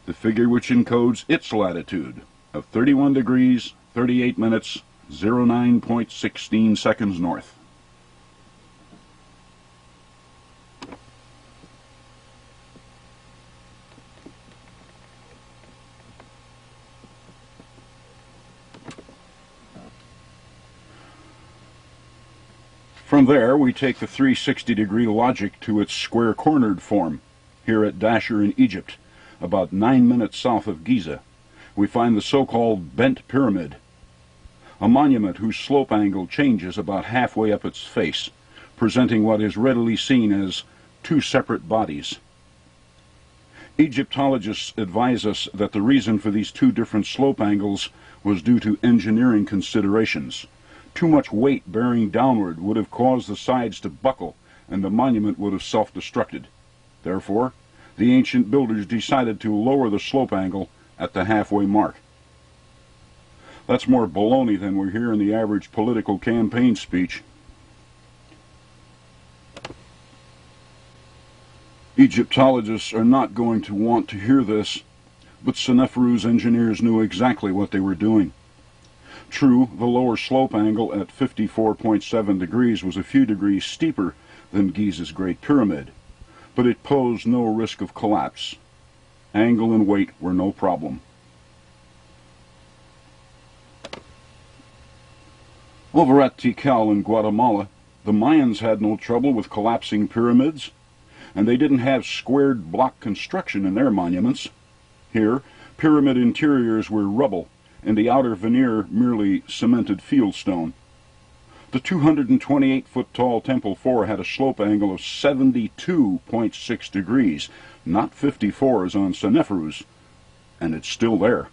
the figure which encodes its latitude of 31 degrees, 38 minutes, 09.16 seconds north. From there, we take the 360-degree logic to its square-cornered form. Here at Dashur in Egypt, about 9 minutes south of Giza, we find the so-called bent pyramid, a monument whose slope angle changes about halfway up its face, presenting what is readily seen as 2 separate bodies. Egyptologists advise us that the reason for these 2 different slope angles was due to engineering considerations. Too much weight bearing downward would have caused the sides to buckle, and the monument would have self-destructed. Therefore, the ancient builders decided to lower the slope angle at the halfway mark. That's more baloney than we hear in the average political campaign speech. Egyptologists are not going to want to hear this, but Seneferu's engineers knew exactly what they were doing. True, the lower slope angle at 54.7 degrees was a few degrees steeper than Giza's Great Pyramid, but it posed no risk of collapse. Angle and weight were no problem. Over at Tikal in Guatemala, the Mayans had no trouble with collapsing pyramids, and they didn't have squared block construction in their monuments. Here, pyramid interiors were rubble, and the outer veneer merely cemented fieldstone. The 228-foot-tall Temple 4 had a slope angle of 72.6 degrees, not 54 as on Seneferu's, and it's still there.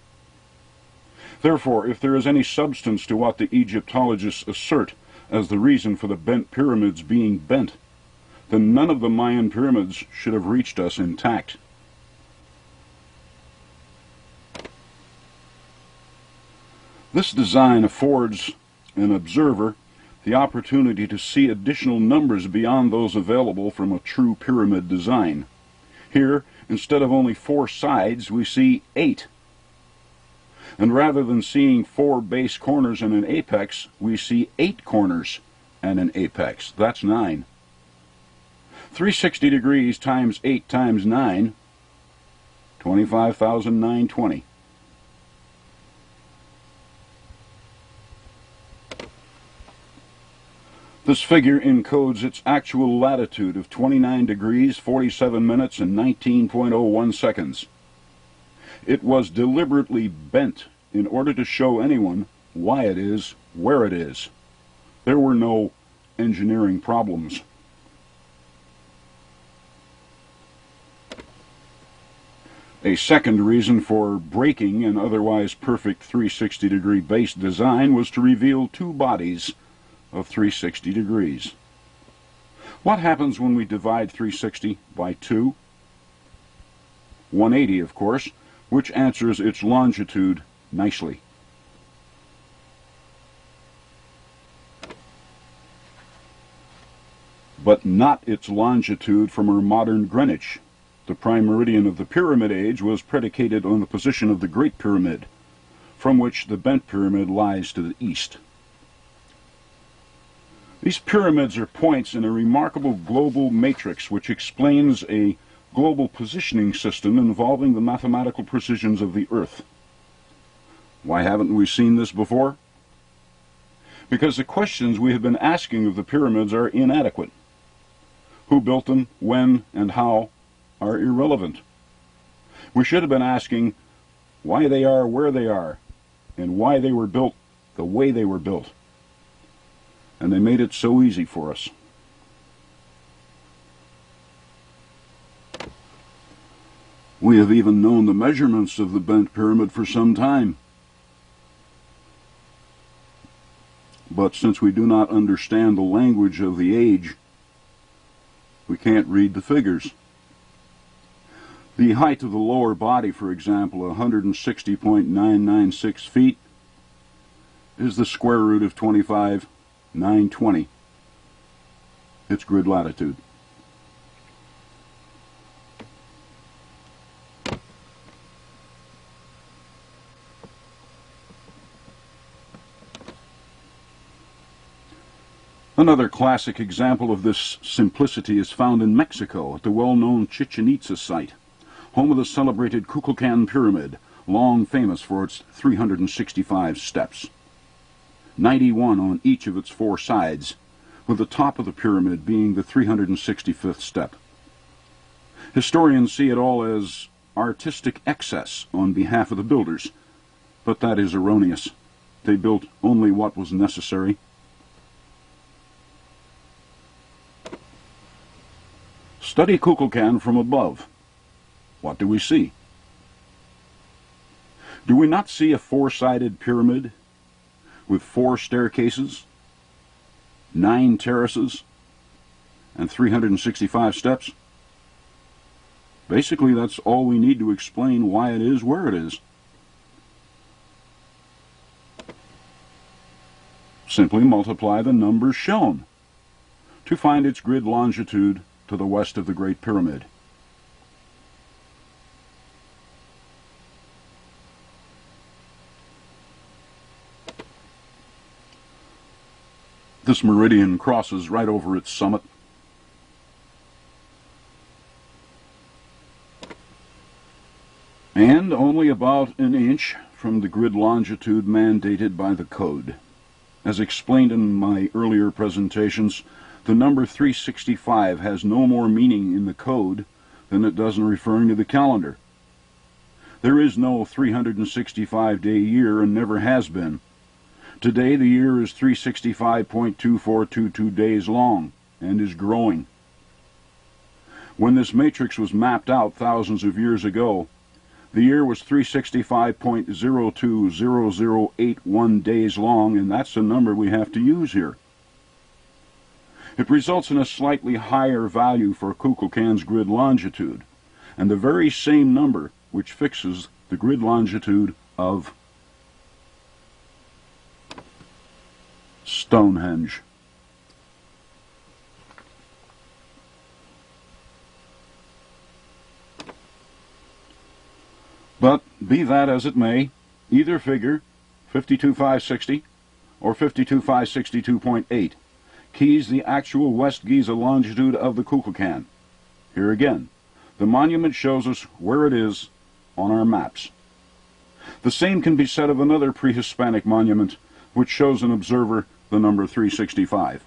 Therefore, if there is any substance to what the Egyptologists assert as the reason for the bent pyramids being bent, then none of the Mayan pyramids should have reached us intact. This design affords an observer the opportunity to see additional numbers beyond those available from a true pyramid design. Here, instead of only 4 sides, we see 8. And rather than seeing 4 base corners and an apex, we see 8 corners and an apex. That's 9. 360 degrees times 8 times 9, 25,920. This figure encodes its actual latitude of 29 degrees, 47 minutes, and 19.01 seconds. It was deliberately bent in order to show anyone why it is where it is. There were no engineering problems. A second reason for breaking an otherwise perfect 360-degree base design was to reveal 2 bodies of 360 degrees. What happens when we divide 360 by 2? 180, of course, which answers its longitude nicely. But not its longitude from our modern Greenwich. The prime meridian of the Pyramid Age was predicated on the position of the Great Pyramid, from which the bent pyramid lies to the east. These pyramids are points in a remarkable global matrix which explains a global positioning system involving the mathematical precisions of the Earth. Why haven't we seen this before? Because the questions we have been asking of the pyramids are inadequate. Who built them, when, and how are irrelevant. We should have been asking why they are where they are, and why they were built the way they were built. And they made it so easy for us. We have even known the measurements of the bent pyramid for some time. But since we do not understand the language of the age, we can't read the figures. The height of the lower body, for example, 160.996 feet, is the square root of 25,920. Its grid latitude. Another classic example of this simplicity is found in Mexico at the well-known Chichen Itza site, home of the celebrated Kukulkan Pyramid, long famous for its 365 steps. 91 on each of its 4 sides, with the top of the pyramid being the 365th step. Historians see it all as artistic excess on behalf of the builders, but that is erroneous. They built only what was necessary. Study Kukulkan from above. What do we see? Do we not see a 4-sided pyramid with 4 staircases, 9 terraces, and 365 steps? Basically, that's all we need to explain why it is where it is. Simply multiply the numbers shown to find its grid longitude to the west of the Great Pyramid. This meridian crosses right over its summit. And only about an inch from the grid longitude mandated by the code. As explained in my earlier presentations, the number 365 has no more meaning in the code than it does in referring to the calendar. There is no 365-day year and never has been. Today the year is 365.2422 days long and is growing. When this matrix was mapped out thousands of years ago, the year was 365.020081 days long, and that's the number we have to use here. It results in a slightly higher value for Kukulkan's grid longitude, and the very same number which fixes the grid longitude of Stonehenge. But be that as it may, either figure, 52560 or 52562.8, keys the actual West Giza longitude of the Kukulkan. Here again, the monument shows us where it is on our maps. The same can be said of another pre-Hispanic monument which shows an observer the number 365.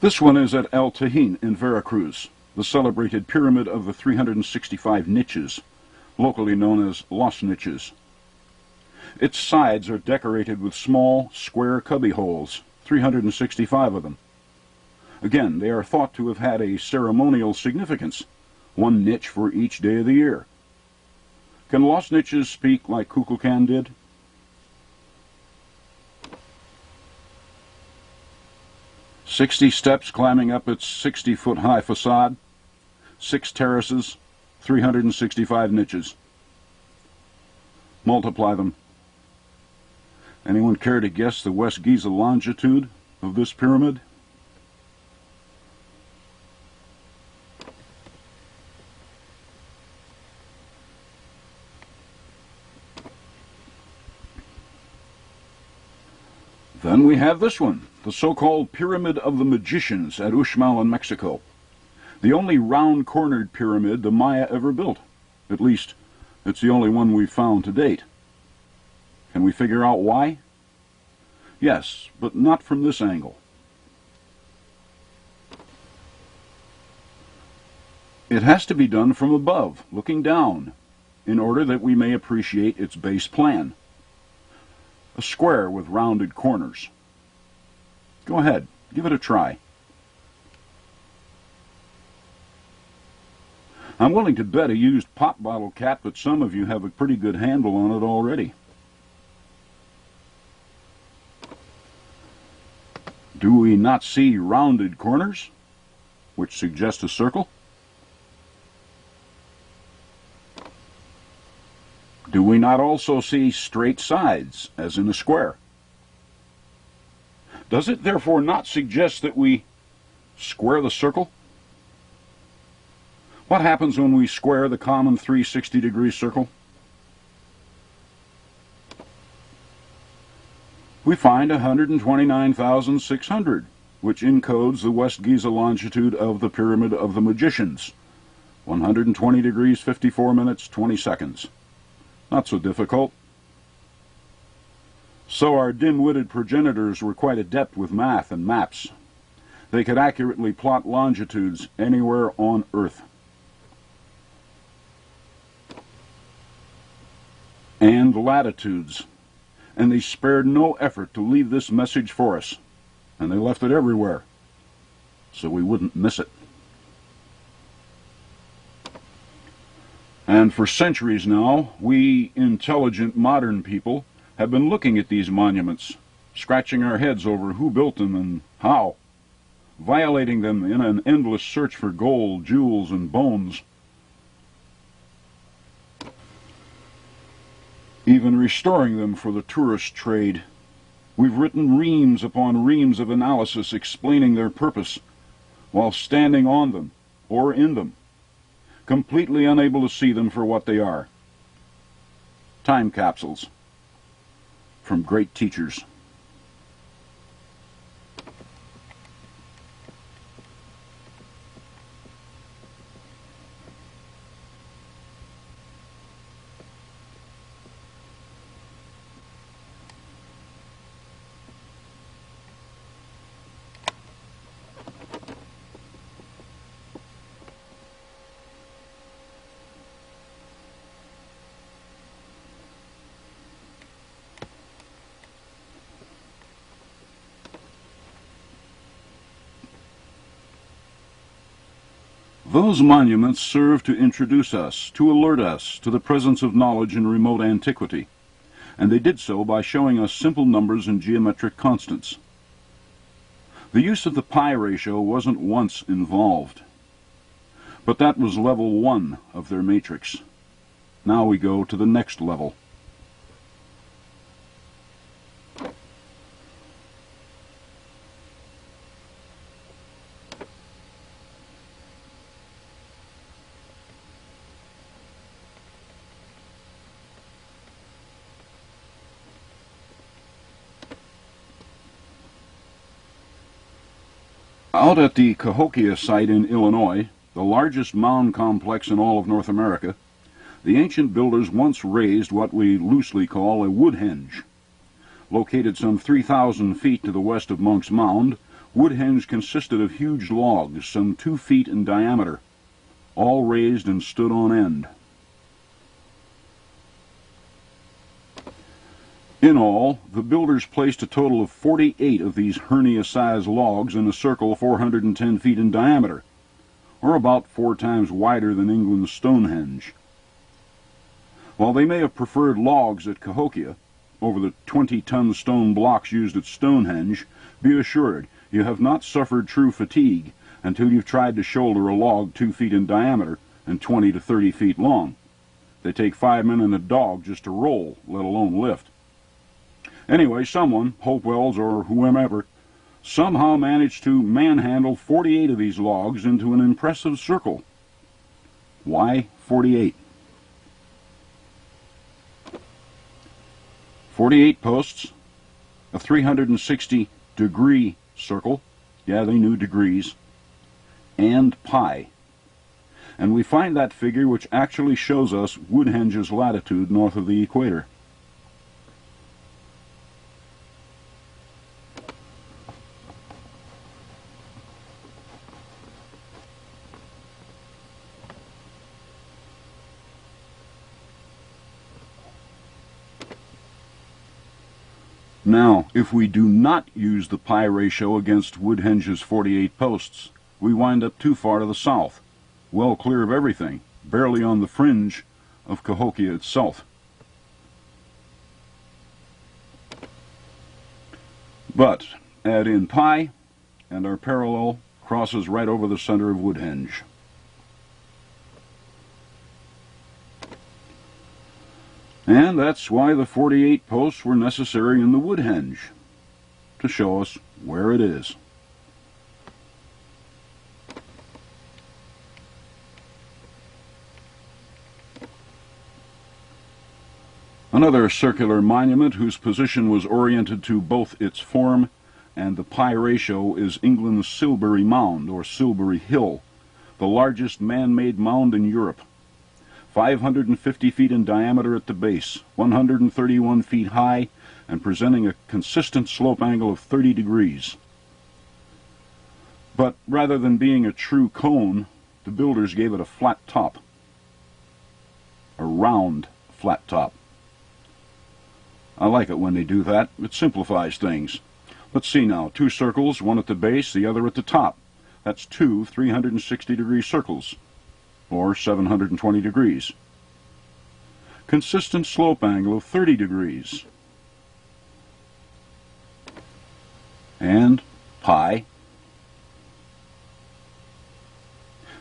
This one is at El Tajín in Veracruz, the celebrated pyramid of the 365 niches, locally known as Los Niches. Its sides are decorated with small, square cubby holes, 365 of them. Again, they are thought to have had a ceremonial significance, one niche for each day of the year. Can Los Niches speak like Kukulkan did? "60 steps climbing up its 60-foot-high facade, 6 terraces, 365 niches. Multiply them. Anyone care to guess the West Giza longitude of this pyramid? Then we have this one, the so-called Pyramid of the Magicians at Uxmal in Mexico. The only round-cornered pyramid the Maya ever built. At least, it's the only one we've found to date. Can we figure out why? Yes, but not from this angle. It has to be done from above, looking down, in order that we may appreciate its base plan. A square with rounded corners. Go ahead, give it a try. I'm willing to bet a used pop bottle cap that some of you have a pretty good handle on it already. Do we not see rounded corners, which suggest a circle? Do we not also see straight sides, as in a square? Does it therefore not suggest that we square the circle? What happens when we square the common 360-degree circle? We find 129,600, which encodes the West Giza longitude of the Pyramid of the Magicians, 120 degrees 54 minutes 20 seconds. Not so difficult. So our dim-witted progenitors were quite adept with math and maps. They could accurately plot longitudes anywhere on Earth. And latitudes. And they spared no effort to leave this message for us. And they left it everywhere, so we wouldn't miss it. And for centuries now, we intelligent modern people have been looking at these monuments, scratching our heads over who built them and how, violating them in an endless search for gold, jewels, and bones, even restoring them for the tourist trade. We've written reams upon reams of analysis explaining their purpose, while standing on them or in them, completely unable to see them for what they are. Time capsules from great teachers. Those monuments serve to introduce us, to alert us to the presence of knowledge in remote antiquity, and they did so by showing us simple numbers and geometric constants. The use of the pi ratio wasn't once involved, but that was level 1 of their matrix. Now we go to the next level. Out at the Cahokia site in Illinois, the largest mound complex in all of North America, the ancient builders once raised what we loosely call a woodhenge. Located some 3,000 feet to the west of Munck's Mound, woodhenge consisted of huge logs some 2 feet in diameter, all raised and stood on end. In all, the builders placed a total of 48 of these hernia-sized logs in a circle 410 feet in diameter, or about 4 times wider than England's Stonehenge. While they may have preferred logs at Cahokia over the 20-ton stone blocks used at Stonehenge, be assured you have not suffered true fatigue until you've tried to shoulder a log 2 feet in diameter and 20 to 30 feet long. They take 5 men and a dog just to roll, let alone lift. Anyway, someone, Hopewells or whomever, somehow managed to manhandle 48 of these logs into an impressive circle. Why 48? 48 posts, a 360-degree circle, yeah, they knew degrees, and pi. And we find that figure which actually shows us Woodhenge's latitude north of the equator. Now, if we do not use the pi ratio against Woodhenge's 48 posts, we wind up too far to the south, well clear of everything, barely on the fringe of Cahokia itself. But add in pi, and our parallel crosses right over the center of Woodhenge. And that's why the 48 posts were necessary in the Woodhenge, to show us where it is. Another circular monument whose position was oriented to both its form and the pi ratio is England's Silbury Mound, or Silbury Hill, the largest man-made mound in Europe. 550 feet in diameter at the base, 131 feet high, and presenting a consistent slope angle of 30 degrees. But rather than being a true cone, the builders gave it a flat top. A round flat top. I like it when they do that. It simplifies things. Let's see now. 2 circles, one at the base, the other at the top. That's 2 360-degree circles, or 720 degrees. Consistent slope angle of 30 degrees. and pi.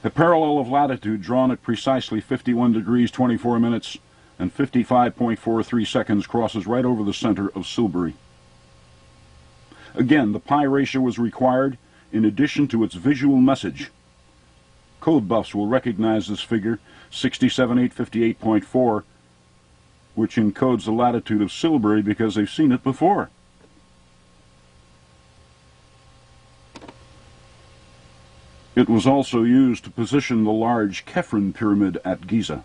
A parallel of latitude drawn at precisely 51 degrees 24 minutes and 55.43 seconds crosses right over the center of Silbury. Again, the pi ratio was required in addition to its visual message. Code buffs will recognize this figure, 67858.4, which encodes the latitude of Silbury because they've seen it before. It was also used to position the large Khephren pyramid at Giza.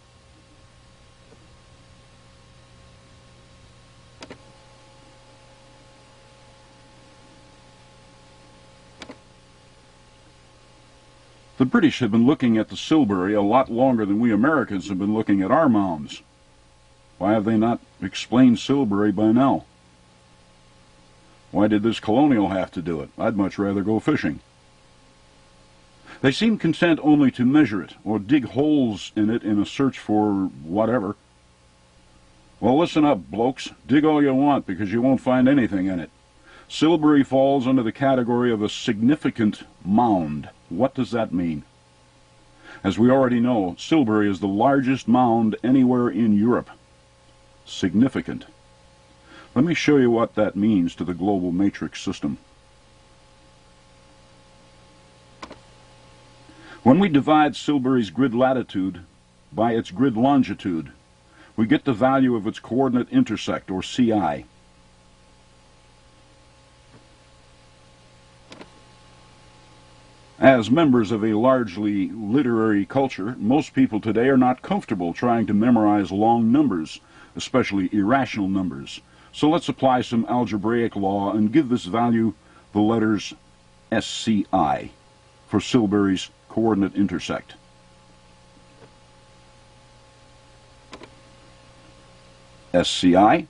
The British have been looking at the Silbury a lot longer than we Americans have been looking at our mounds. Why have they not explained Silbury by now? Why did this colonial have to do it? I'd much rather go fishing. They seem content only to measure it, or dig holes in it in a search for whatever. Well, listen up, blokes. Dig all you want, because you won't find anything in it. Silbury falls under the category of a significant mound. What does that mean? As we already know, Silbury is the largest mound anywhere in Europe. Significant. Let me show you what that means to the global matrix system. When we divide Silbury's grid latitude by its grid longitude, we get the value of its coordinate intersect, or CI. As members of a largely literary culture, most people today are not comfortable trying to memorize long numbers, especially irrational numbers. So let's apply some algebraic law and give this value the letters SCI for Silbury's coordinate intersect. SCI,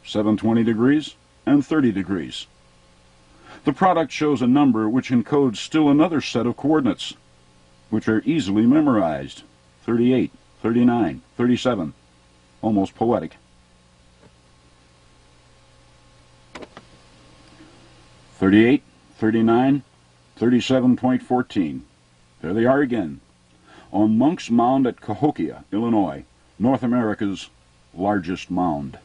720 degrees and 30 degrees. The product shows a number which encodes still another set of coordinates, which are easily memorized. 38, 39, 37, almost poetic. 38, 39, 37.14. There they are again, on Munck's Mound at Cahokia, Illinois, North America's largest mound,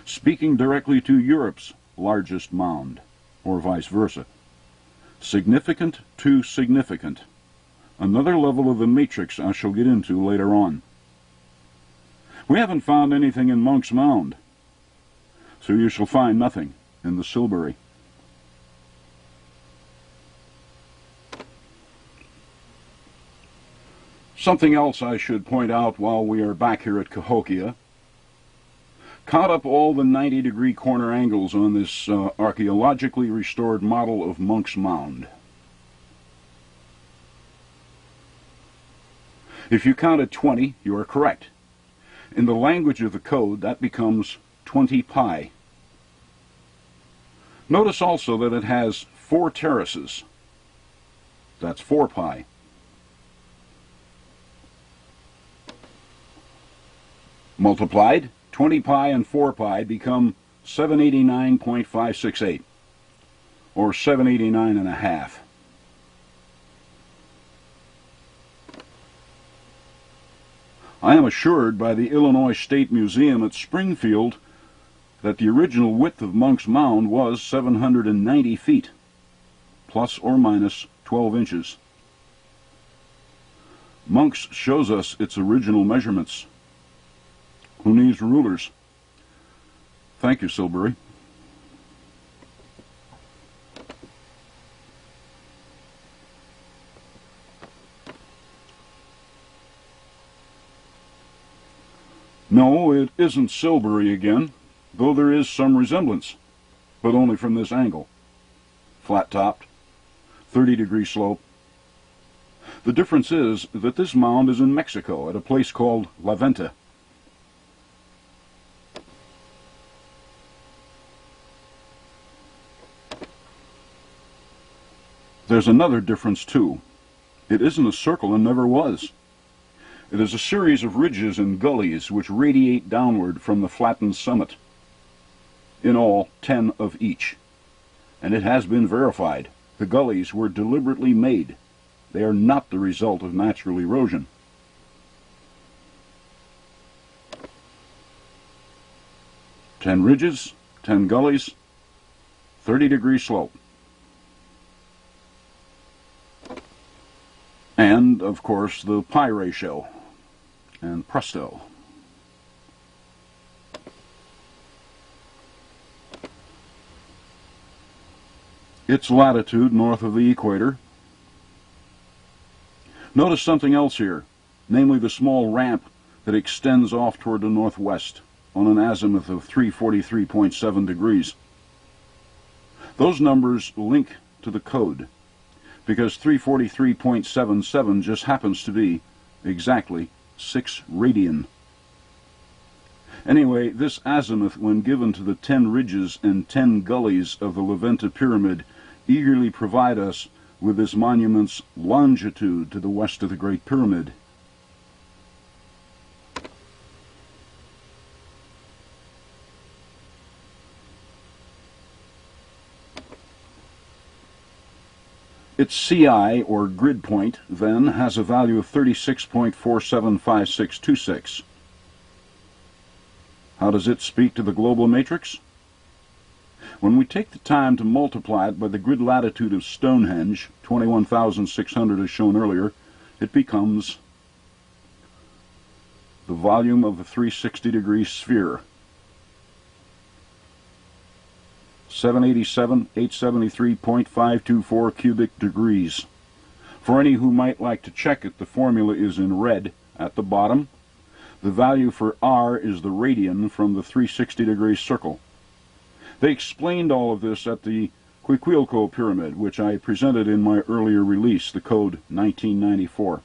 speaking directly to Europe's largest mound, or vice versa. Significant to significant, another level of the matrix I shall get into later on. We haven't found anything in Munck's Mound, so you shall find nothing in the Silbury. Something else I should point out while we are back here at Cahokia. Count up all the 90-degree corner angles on this archaeologically restored model of Munck's Mound. If you counted 20, you are correct. In the language of the code, that becomes 20 pi. Notice also that it has 4 terraces. That's 4 pi. Multiplied, 20 pi and 4 pi become 789.568, or 789 and a half. I am assured by the Illinois State Museum at Springfield that the original width of Munck's Mound was 790 feet, plus or minus 12 inches. Munck's shows us its original measurements. Who needs rulers? Thank you, Silbury. No, it isn't Silbury again, though there is some resemblance, but only from this angle. Flat-topped, 30-degree slope. The difference is that this mound is in Mexico at a place called La Venta. There's another difference too. It isn't a circle and never was. It is a series of ridges and gullies which radiate downward from the flattened summit. In all, 10 of each. And it has been verified. The gullies were deliberately made. They are not the result of natural erosion. Ten ridges, 10 gullies, 30-degree slope. And, of course, the pi ratio. And presto. Its latitude north of the equator. Notice something else here, namely the small ramp that extends off toward the northwest on an azimuth of 343.7 degrees. Those numbers link to the code, because 343.77 just happens to be exactly 6 radian. Anyway, this azimuth, when given to the 10 ridges and 10 gullies of the Levanta Pyramid, eagerly provide us with this monument's longitude to the west of the Great Pyramid. Its CI, or grid point, then, has a value of 36.475626. How does it speak to the global matrix? When we take the time to multiply it by the grid latitude of Stonehenge, 21,600 as shown earlier, it becomes the volume of the 360-degree sphere. 787,873.524 cubic degrees. For any who might like to check it, the formula is in red at the bottom. The value for R is the radian from the 360-degree circle. They explained all of this at the Reupload pyramid, which I presented in my earlier release, the code 1994.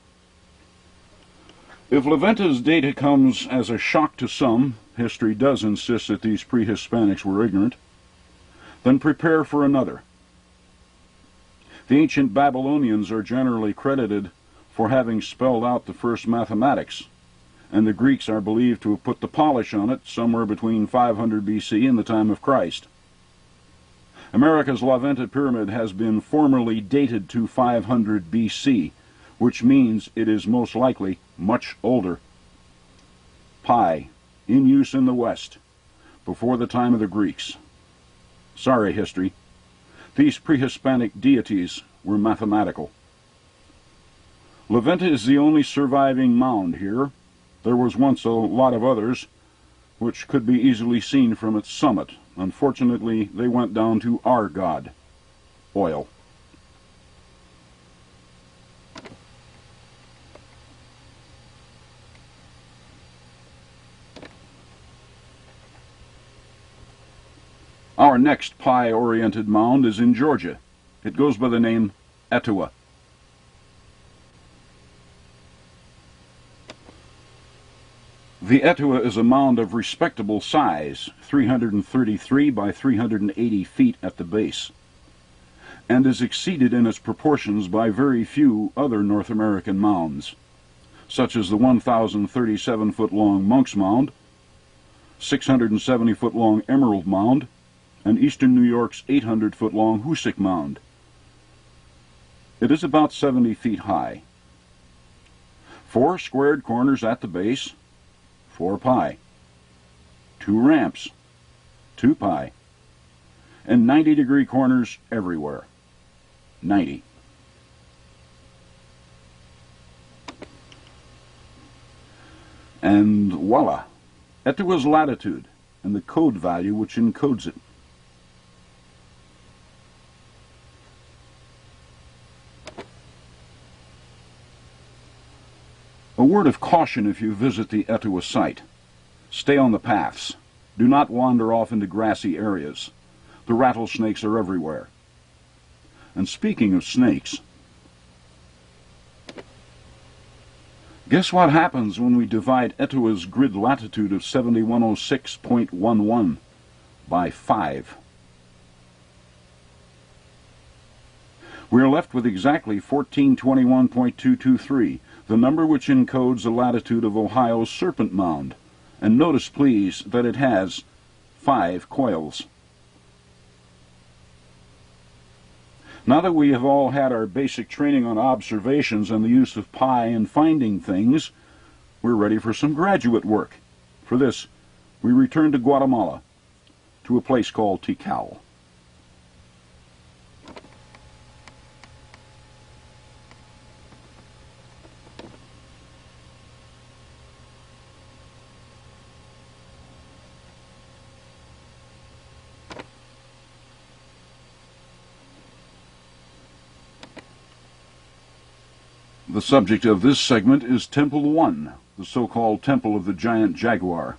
If Levanta's data comes as a shock to some, history does insist that these pre-Hispanics were ignorant, then prepare for another. The ancient Babylonians are generally credited for having spelled out the first mathematics, and the Greeks are believed to have put the polish on it somewhere between 500 BC and the time of Christ. America's Levanta Pyramid has been formally dated to 500 BC, which means it is most likely much older. Pi, in use in the West, before the time of the Greeks. Sorry, history. These pre-Hispanic deities were mathematical. Levanta is the only surviving mound here. There was once a lot of others, which could be easily seen from its summit. Unfortunately, they went down to our god, oil. Our next pi-oriented mound is in Georgia. It goes by the name Etowah. The Etowah is a mound of respectable size, 333 by 380 feet at the base, and is exceeded in its proportions by very few other North American mounds, such as the 1,037-foot-long Munck's Mound, 670-foot-long Emerald Mound, and eastern New York's 800-foot-long Hoosick Mound. It is about 70 feet high. 4 squared corners at the base, 4 pi, 2 ramps, 2 pi, and 90-degree corners everywhere, 90. And voila, Etowah's latitude and the code value which encodes it. A word of caution if you visit the Etowah site. Stay on the paths. Do not wander off into grassy areas. The rattlesnakes are everywhere. And speaking of snakes, guess what happens when we divide Etowah's grid latitude of 7106.11 by 5? We are left with exactly 1421.223, the number which encodes the latitude of Ohio's Serpent Mound. And notice, please, that it has 5 coils. Now that we have all had our basic training on observations and the use of pi in finding things, we're ready for some graduate work. For this, we return to Guatemala, to a place called Tikal. The subject of this segment is Temple 1, the so-called Temple of the Giant Jaguar.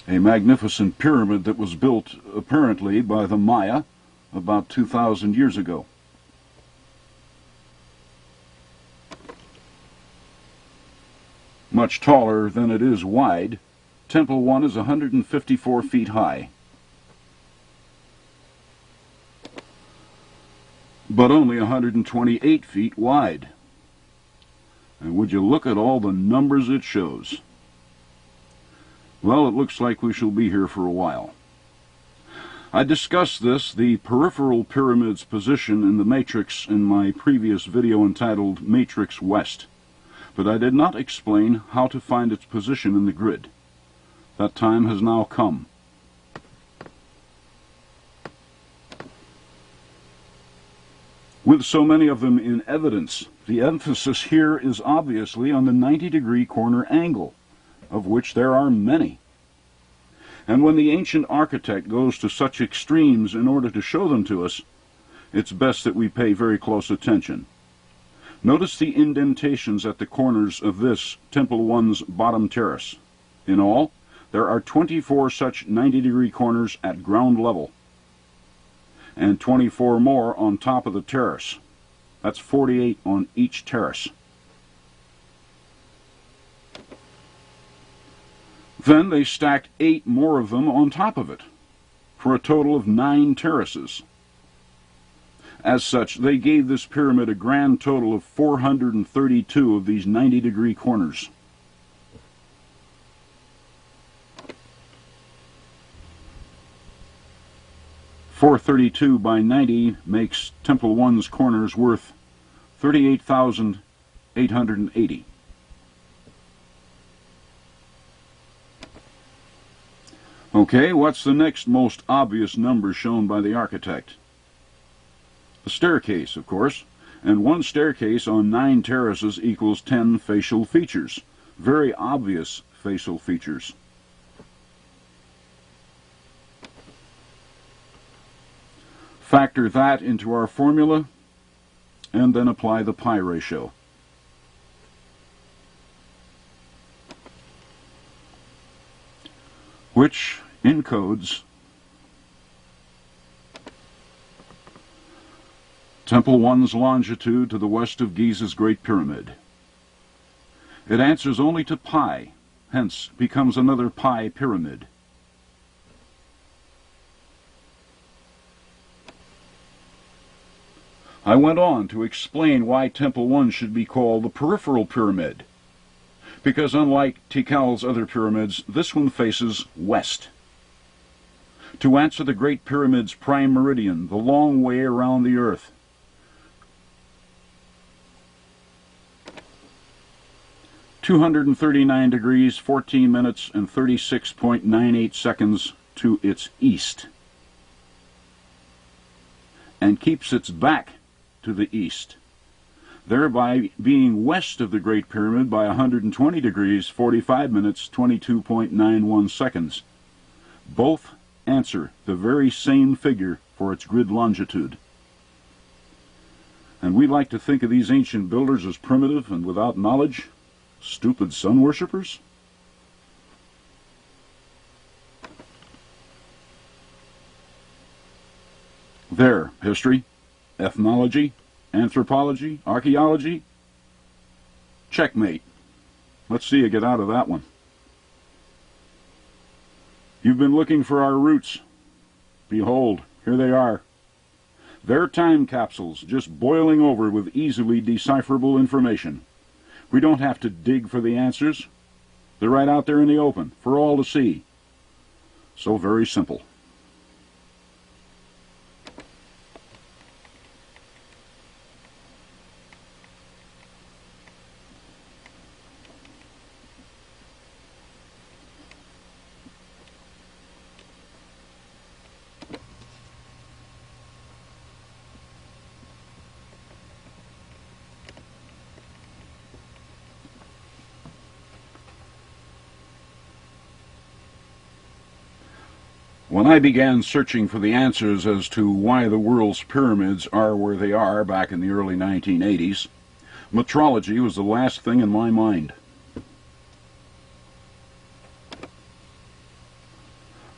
A magnificent pyramid that was built, apparently, by the Maya about 2,000 years ago. Much taller than it is wide, Temple 1 is 154 feet high. But only 128 feet wide. And would you look at all the numbers it shows? Well, it looks like we shall be here for a while. I discussed the peripheral pyramid's position in the matrix, in my previous video entitled Matrix West, but I did not explain how to find its position in the grid. That time has now come. With so many of them in evidence, the emphasis here is obviously on the 90-degree corner angle, of which there are many. And when the ancient architect goes to such extremes in order to show them to us, it's best that we pay very close attention. Notice the indentations at the corners of this Temple 1's bottom terrace. In all, there are 24 such 90-degree corners at ground level, and 24 more on top of the terrace. That's 48 on each terrace. Then they stacked 8 more of them on top of it, for a total of 9 terraces. As such, they gave this pyramid a grand total of 432 of these 90-degree corners. $432 by 90 makes Temple 1's corners worth $38,880. Okay, what's the next most obvious number shown by the architect? The staircase, of course, and one staircase on 9 terraces equals 10 facial features. Very obvious facial features. Factor that into our formula, and then apply the pi ratio. Which encodes Temple 1's longitude to the west of Giza's Great Pyramid. It answers only to pi, hence becomes another pi pyramid. I went on to explain why Temple 1 should be called the peripheral pyramid, because unlike Tikal's other pyramids, this one faces west. To answer the Great Pyramid's prime meridian, the long way around the earth. (239 degrees, 14 minutes, and 36.98 seconds) to its east, and keeps its back to the east, thereby being west of the Great Pyramid by 120 degrees, 45 minutes, 22.91 seconds. Both answer the very same figure for its grid longitude. And we like to think of these ancient builders as primitive and without knowledge, stupid sun worshippers. There, history, ethnology, anthropology, archaeology. Checkmate. Let's see you get out of that one. You've been looking for our roots. Behold, here they are. They're time capsules, just boiling over with easily decipherable information. We don't have to dig for the answers. They're right out there in the open, for all to see. So very simple. When I began searching for the answers as to why the world's pyramids are where they are back in the early 1980s, metrology was the last thing in my mind.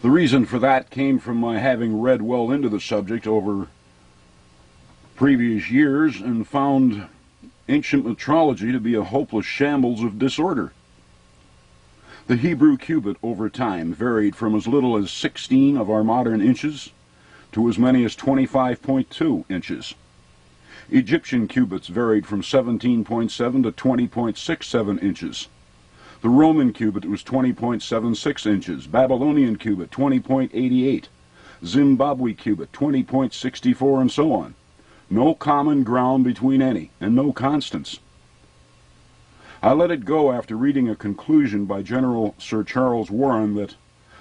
The reason for that came from my having read well into the subject over previous years and found ancient metrology to be a hopeless shambles of disorder. The Hebrew cubit over time varied from as little as 16 of our modern inches to as many as 25.2 inches. Egyptian cubits varied from 17.7 to 20.67 inches. The Roman cubit was 20.76 inches, Babylonian cubit 20.88, Zimbabwe cubit 20.64, and so on. No common ground between any, and no constants. I let it go after reading a conclusion by General Sir Charles Warren that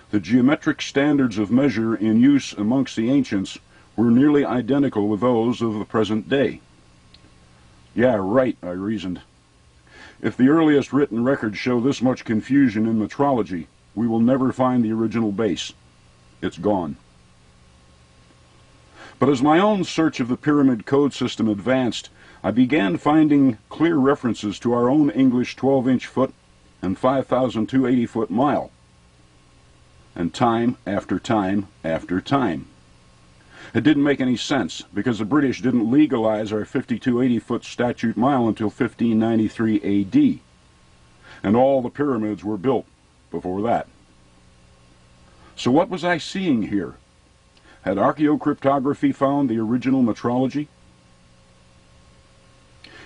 the geometric standards of measure in use amongst the ancients were nearly identical with those of the present day. Yeah, right, I reasoned. If the earliest written records show this much confusion in metrology, we will never find the original base. It's gone. But as my own search of the pyramid code system advanced, I began finding clear references to our own English 12-inch foot and 5,280-foot mile. And time after time after time. It didn't make any sense, because the British didn't legalize our 5,280-foot statute mile until 1593 AD. And all the pyramids were built before that. So what was I seeing here? Had archaeocryptography found the original metrology?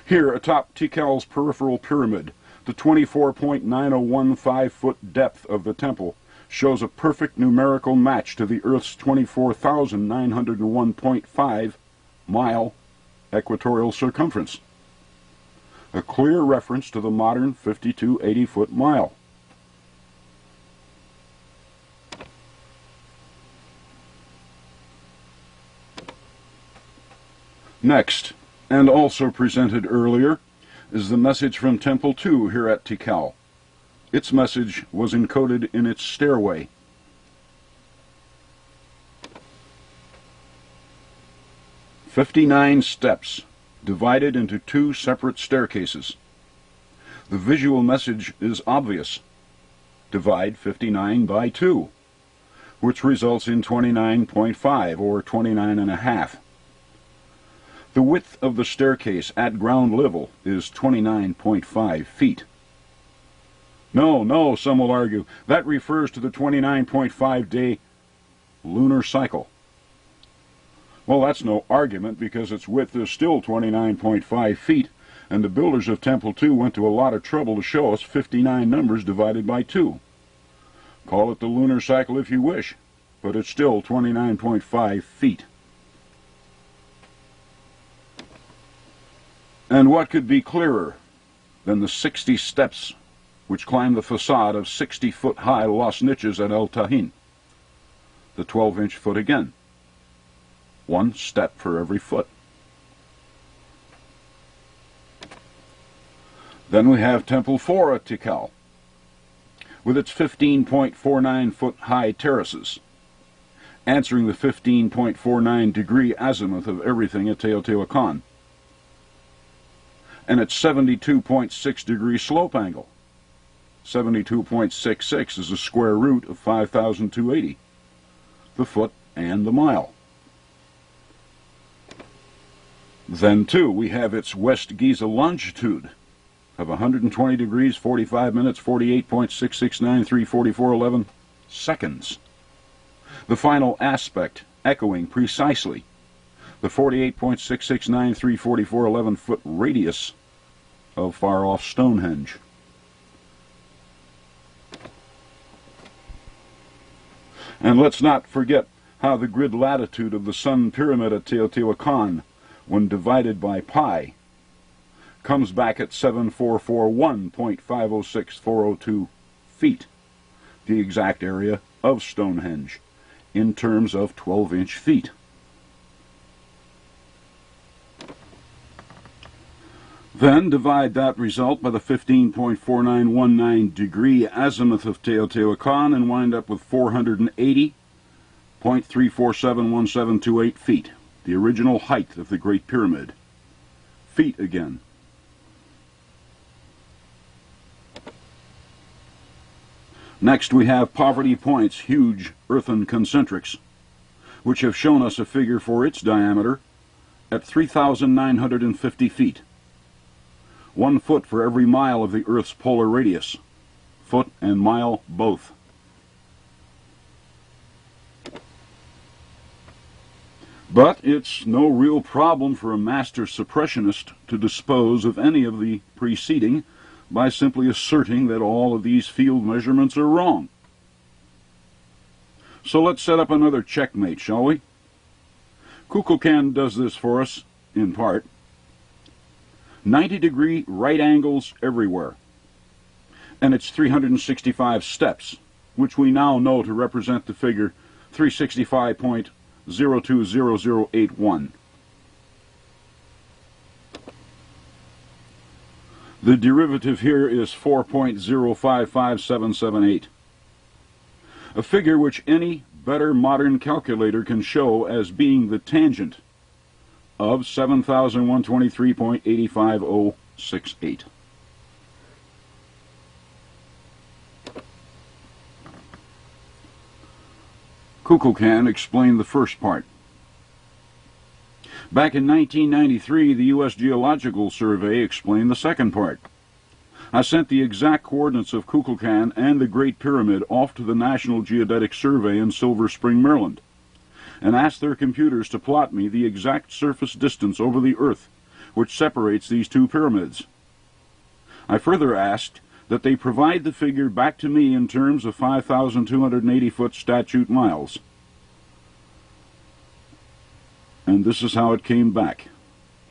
Here, atop Tikal's peripheral pyramid, the 24.9015-foot depth of the temple shows a perfect numerical match to the Earth's 24,901.5 mile equatorial circumference. A clear reference to the modern 5,280-foot mile. Next, and also presented earlier, is the message from Temple 2 here at Tikal. Its message was encoded in its stairway. "59 steps, divided into 2 separate staircases. The visual message is obvious. Divide 59 by 2, which results in 29.5, or 29.5. The width of the staircase at ground level is 29.5 feet. No, some will argue, that refers to the 29.5-day lunar cycle. Well, that's no argument, because its width is still 29.5 feet, and the builders of Temple 2 went to a lot of trouble to show us 59 numbers divided by 2. Call it the lunar cycle if you wish, but it's still 29.5 feet. And what could be clearer than the 60 steps which climb the facade of 60-foot-high Los Niches at El Tahin? The 12-inch foot again. 1 step for every foot. Then we have Temple 4 at Tikal, with its 15.49-foot-high terraces, answering the 15.49-degree azimuth of everything at Teotihuacan, and its 72.6-degree slope angle. 72.66 is the square root of 5,280, the foot and the mile. Then, too, we have its West Giza longitude of 120 degrees, 45 minutes, 48.6693, 4411 seconds. The final aspect echoing precisely the 48.6693, 4411 foot radius of far-off Stonehenge. And let's not forget how the grid latitude of the Sun Pyramid at Teotihuacan, when divided by pi, comes back at 7441.506402 feet, the exact area of Stonehenge, in terms of 12-inch feet. Then divide that result by the 15.4919 degree azimuth of Teotihuacan and wind up with 480 .3471728 feet, the original height of the Great Pyramid. Feet again. Next we have Poverty Point's huge earthen concentrics, which have shown us a figure for its diameter at 3,950 feet. 1 foot for every mile of the Earth's polar radius. Foot and mile both. But it's no real problem for a master suppressionist to dispose of any of the preceding by simply asserting that all of these field measurements are wrong. So let's set up another checkmate, shall we? Kukulkan does this for us, in part. 90-degree right angles everywhere. And it's 365 which we now know to represent the figure 365.020081. The derivative here is 4.055778, a figure which any better modern calculator can show as being the tangent of 7,123.85068. Kukulkan explained the first part. Back in 1993, the U.S. Geological Survey explained the second part. I sent the exact coordinates of Kukulkan and the Great Pyramid off to the National Geodetic Survey in Silver Spring, Maryland, and asked their computers to plot me the exact surface distance over the Earth which separates these two pyramids. I further asked that they provide the figure back to me in terms of 5,280-foot statute miles. And this is how it came back,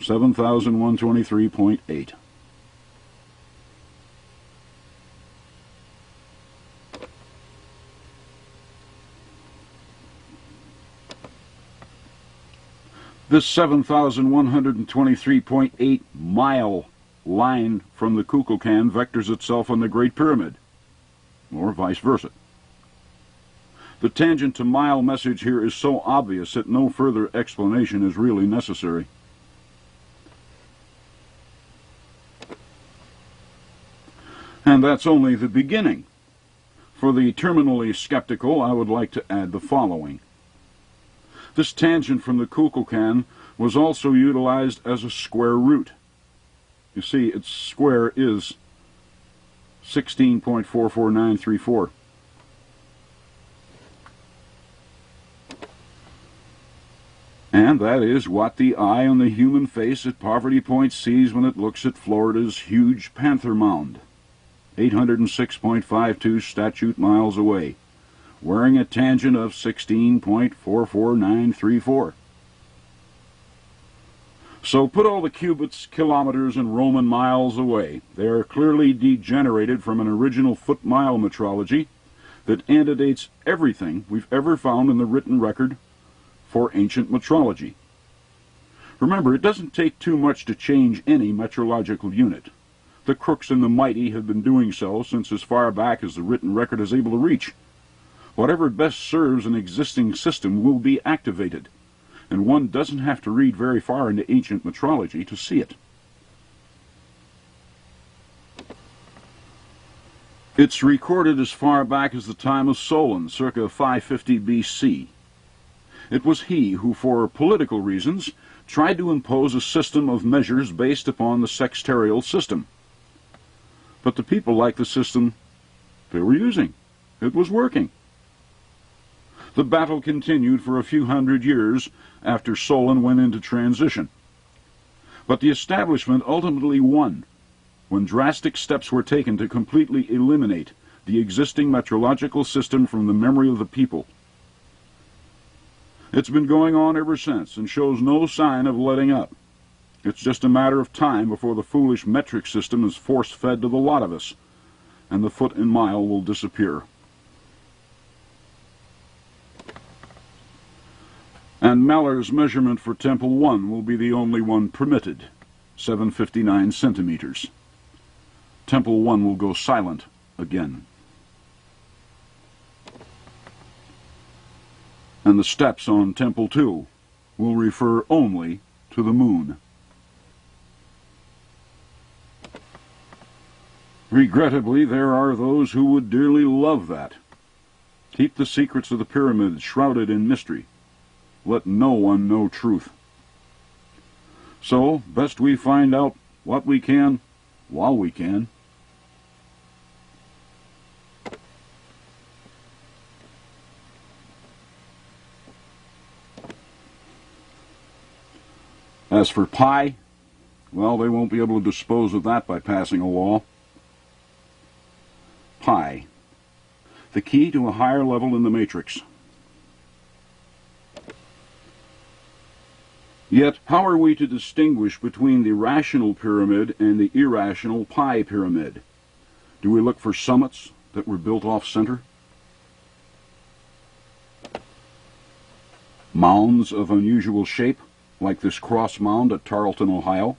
7,123.8. This 7,123.8 mile line from the Kukulkan vectors itself on the Great Pyramid, or vice versa. The tangent to mile message here is so obvious that no further explanation is really necessary. And that's only the beginning. For the terminally skeptical, I would like to add the following. This tangent from the Kukulkan was also utilized as a square root. You see, its square is 16.44934. And that is what the eye on the human face at Poverty Point sees when it looks at Florida's huge Panther Mound, 806.52 statute miles away, wearing a tangent of 16.44934. So put all the cubits, kilometers, and Roman miles away. They are clearly degenerated from an original foot-mile metrology that antedates everything we've ever found in the written record for ancient metrology. Remember, it doesn't take too much to change any metrological unit. The crooks and the mighty have been doing so since as far back as the written record is able to reach. Whatever best serves an existing system will be activated, and one doesn't have to read very far into ancient metrology to see it. It's recorded as far back as the time of Solon, circa 550 BC. It was he who, for political reasons, tried to impose a system of measures based upon the sextarial system. But the people liked the system they were using. It was working. The battle continued for a few hundred years after Solon went into transition. But the establishment ultimately won when drastic steps were taken to completely eliminate the existing metrological system from the memory of the people. It's been going on ever since and shows no sign of letting up. It's just a matter of time before the foolish metric system is force-fed to the lot of us, and the foot and mile will disappear. And Maller's measurement for Temple 1 will be the only one permitted, 759 centimeters. Temple 1 will go silent again. and the steps on Temple 2 will refer only to the moon. Regrettably, there are those who would dearly love that. Keep the secrets of the pyramids shrouded in mystery. Let no one know truth. So, best we find out what we can while we can. As for pi, well, they won't be able to dispose of that by passing a law. Pi, the key to a higher level in the matrix. Yet, how are we to distinguish between the rational pyramid and the irrational pi pyramid? Do we look for summits that were built off-center? Mounds of unusual shape, like this cross mound at Tarleton, Ohio?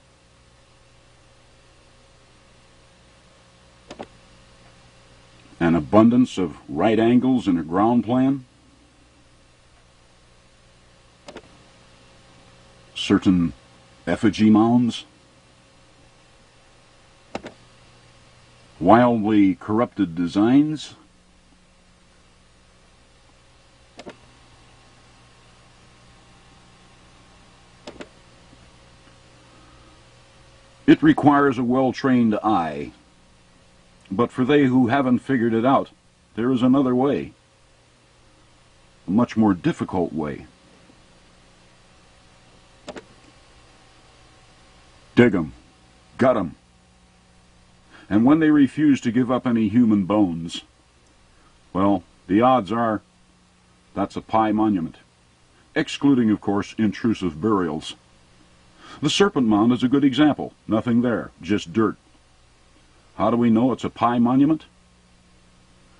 An abundance of right angles in a ground plan? Certain effigy mounds? Wildly corrupted designs? It requires a well-trained eye. But for they who haven't figured it out, there is another way. A much more difficult way. Dig 'em. Gut 'em. And when they refuse to give up any human bones, well, the odds are that's a pi monument. Excluding, of course, intrusive burials. The Serpent Mound is a good example. Nothing there, just dirt. How do we know it's a pi monument?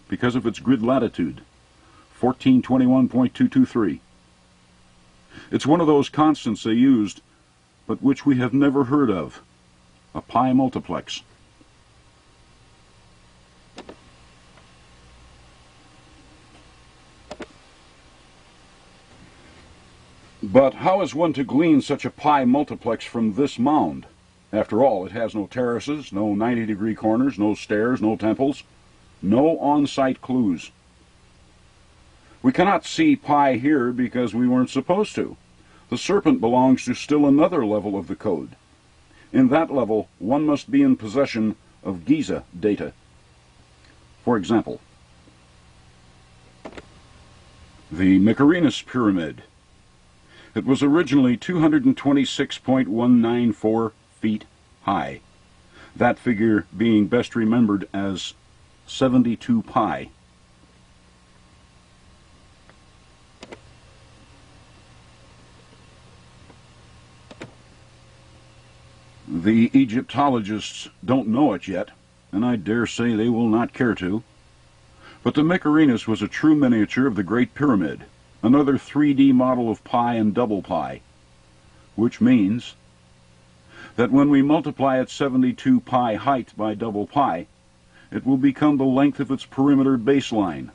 Because of its grid latitude, 1421.223. It's one of those constants they used, but which we have never heard of, a pi multiplex. But how is one to glean such a pi multiplex from this mound? After all, it has no terraces, no 90-degree corners, no stairs, no temples, no on-site clues. We cannot see pi here because we weren't supposed to. The serpent belongs to still another level of the code. In that level, one must be in possession of Giza data. For example, the Mycerinus Pyramid. It was originally 226.194 feet high, that figure being best remembered as 72 pi. The Egyptologists don't know it yet, and I dare say they will not care to, but the Mycerinus was a true miniature of the Great Pyramid, another 3D model of pi and double pi, which means that when we multiply its 72 pi height by double pi, it will become the length of its perimeter baseline.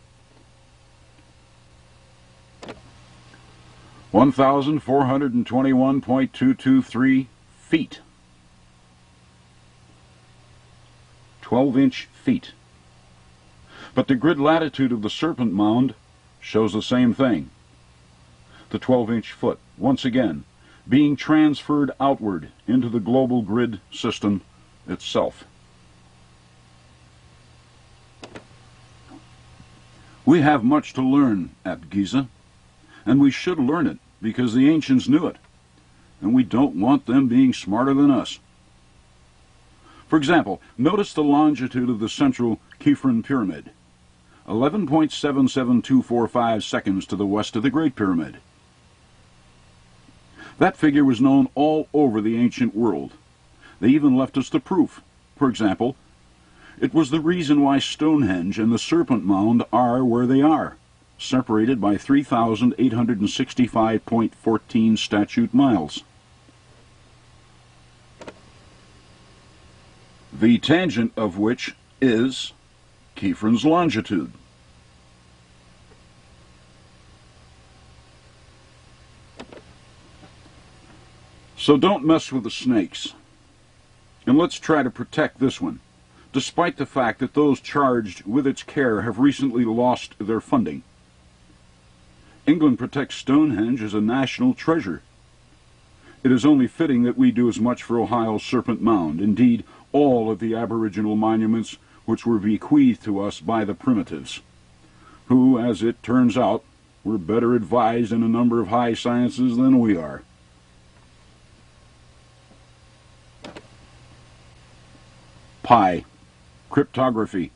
1,421.223 feet. 12-inch feet. But the grid latitude of the Serpent Mound shows the same thing. The 12-inch foot, once again, being transferred outward into the global grid system itself. We have much to learn at Giza, and we should learn it because the ancients knew it, and we don't want them being smarter than us. For example, notice the longitude of the central Khafre Pyramid, 11.77245 seconds to the west of the Great Pyramid. That figure was known all over the ancient world. They even left us the proof. For example, it was the reason why Stonehenge and the Serpent Mound are where they are, separated by 3,865.14 statute miles. The tangent of which is Khafre's longitude. So don't mess with the snakes. And let's try to protect this one, despite the fact that those charged with its care have recently lost their funding. England protects Stonehenge as a national treasure. It is only fitting that we do as much for Ohio's Serpent Mound, indeed all of the Aboriginal monuments which were bequeathed to us by the primitives, who, as it turns out, were better advised in a number of high sciences than we are. Pi, cryptography,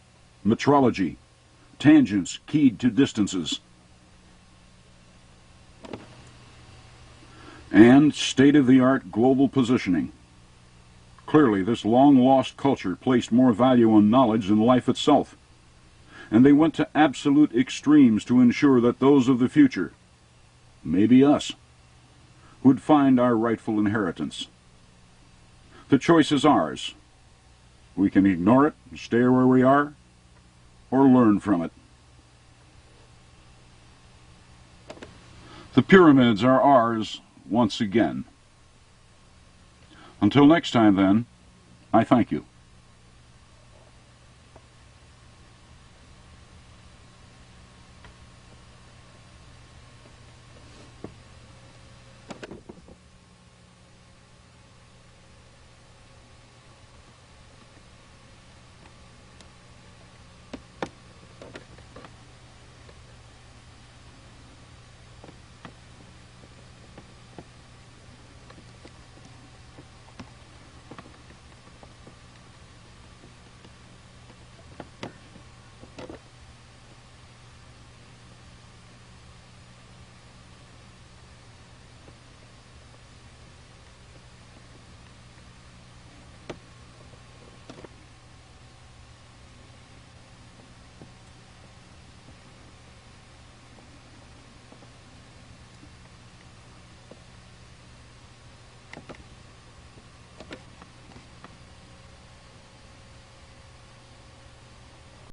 metrology, tangents keyed to distances, and state-of-the-art global positioning. Clearly, this long-lost culture placed more value on knowledge than life itself, and they went to absolute extremes to ensure that those of the future, maybe us, would find our rightful inheritance. The choice is ours. We can ignore it, stay where we are, or learn from it. The pyramids are ours once again. Until next time, then, I thank you.